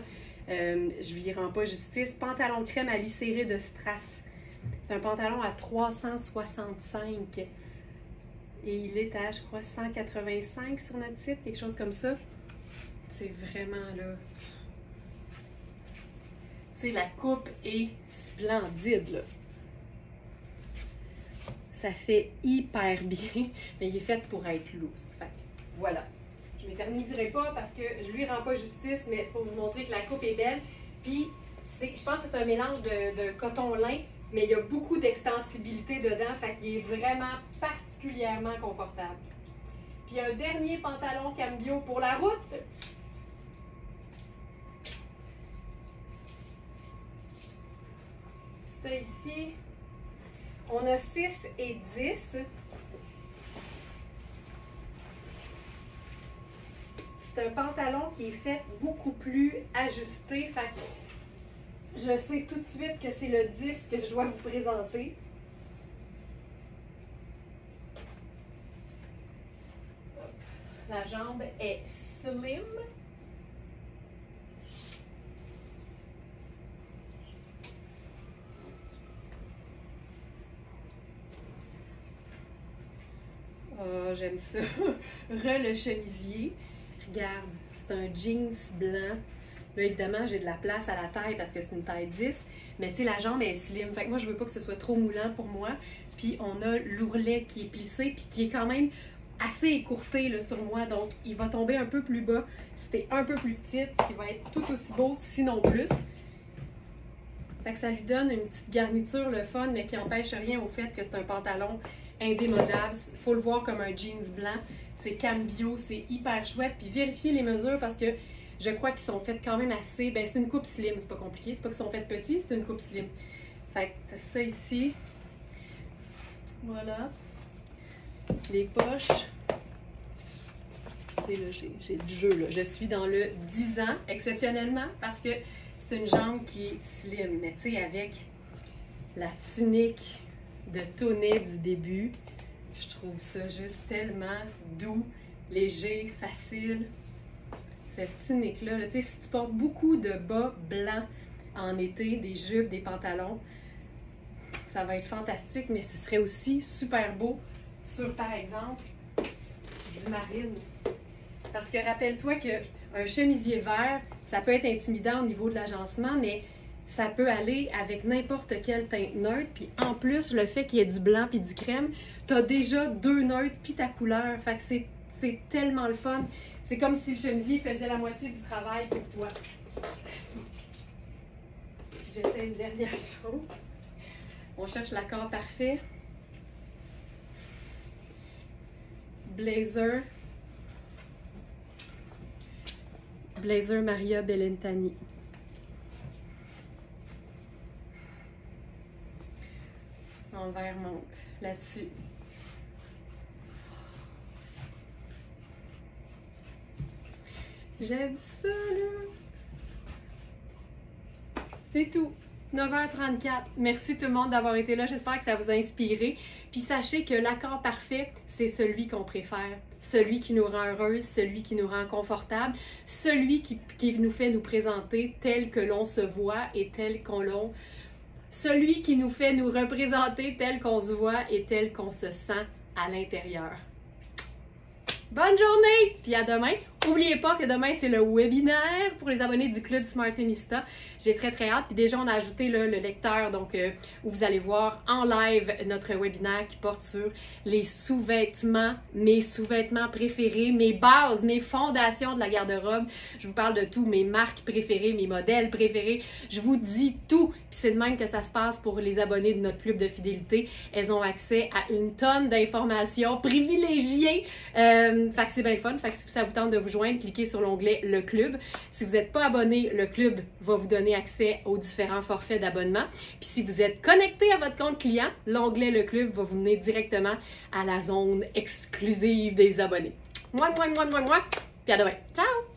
je lui rends pas justice. Pantalon crème à lis serré de strass. C'est un pantalon à 365. Et il est à, je crois, 185 sur notre site. Quelque chose comme ça. C'est vraiment là... Tu sais, la coupe est splendide, là. Ça fait hyper bien, mais il est fait pour être loose. Fait que, voilà. Je ne m'éterniserai pas parce que je lui rends pas justice, mais c'est pour vous montrer que la coupe est belle. Puis, je pense que c'est un mélange de coton-lin, mais il y a beaucoup d'extensibilité dedans, fait qu'il est vraiment particulièrement confortable. Puis, un dernier pantalon cambio pour la route. Ça ici, on a 6 et 10. C'est un pantalon qui est fait beaucoup plus ajusté. Fait que je sais tout de suite que c'est le 10 que je dois vous présenter. La jambe est slim. Oh, j'aime ça. Le chemisier. Regarde, c'est un jeans blanc. Là, évidemment, j'ai de la place à la taille parce que c'est une taille 10. Mais tu sais, la jambe est slim. Fait que moi, je veux pas que ce soit trop moulant pour moi. Puis, on a l'ourlet qui est plissé puis qui est quand même assez écourté là, sur moi. Donc, il va tomber un peu plus bas. C'était un peu plus petite, ce qui va être tout aussi beau, sinon plus. Fait que ça lui donne une petite garniture, le fun, mais qui n'empêche rien au fait que c'est un pantalon indémodable. Il faut le voir comme un jeans blanc. C'est cambio, c'est hyper chouette. Puis vérifiez les mesures parce que je crois qu'ils sont faits quand même assez... Ben c'est une coupe slim, c'est pas compliqué. C'est pas qu'ils sont faits petits, c'est une coupe slim. Fait que ça ici. Voilà. Les poches. C'est là, j'ai du jeu là. Je suis dans le 10 ans, exceptionnellement, parce que c'est une jambe qui est slim. Mais tu sais, avec la tunique de tonnet du début, je trouve ça juste tellement doux, léger, facile. Cette tunique-là, tu sais, si tu portes beaucoup de bas blancs en été, des jupes, des pantalons, ça va être fantastique, mais ce serait aussi super beau sur, par exemple, du marine. Parce que rappelle-toi qu'un chemisier vert, ça peut être intimidant au niveau de l'agencement, mais ça peut aller avec n'importe quelle teinte neutre. Puis en plus, le fait qu'il y ait du blanc puis du crème, tu as déjà 2 neutres puis ta couleur. Fait que c'est tellement le fun. C'est comme si le chemisier faisait la moitié du travail pour toi. J'essaie une dernière chose. On cherche l'accord parfait. Blazer. Blazer Maria Bellentani. L'envers monte là-dessus. J'aime ça, là. C'est tout. 9h34. Merci tout le monde d'avoir été là. J'espère que ça vous a inspiré. Puis sachez que l'accord parfait, c'est celui qu'on préfère. Celui qui nous rend heureuse, celui qui nous rend confortable, celui qui nous fait nous présenter tel que l'on se voit et tel qu'on celui qui nous fait nous représenter tel qu'on se voit et tel qu'on se sent à l'intérieur. Bonne journée, puis à demain. N'oubliez pas que demain, c'est le webinaire pour les abonnés du Club Smartinista. J'ai très hâte. Puis déjà, on a ajouté là, le lecteur, donc où vous allez voir en live notre webinaire qui porte sur les sous-vêtements, mes sous-vêtements préférés, mes bases, mes fondations de la garde-robe. Je vous parle de tout, mes marques préférées, mes modèles préférés. Je vous dis tout. Puis c'est de même que ça se passe pour les abonnés de notre club de fidélité. Elles ont accès à une tonne d'informations privilégiées. Fait que c'est bien le fun. Fait que si ça vous tente de vous joindre, cliquez sur l'onglet Le Club. Si vous n'êtes pas abonné, le Club va vous donner accès aux différents forfaits d'abonnement. Puis si vous êtes connecté à votre compte client, l'onglet Le Club va vous mener directement à la zone exclusive des abonnés. Moi, puis à demain. Ciao!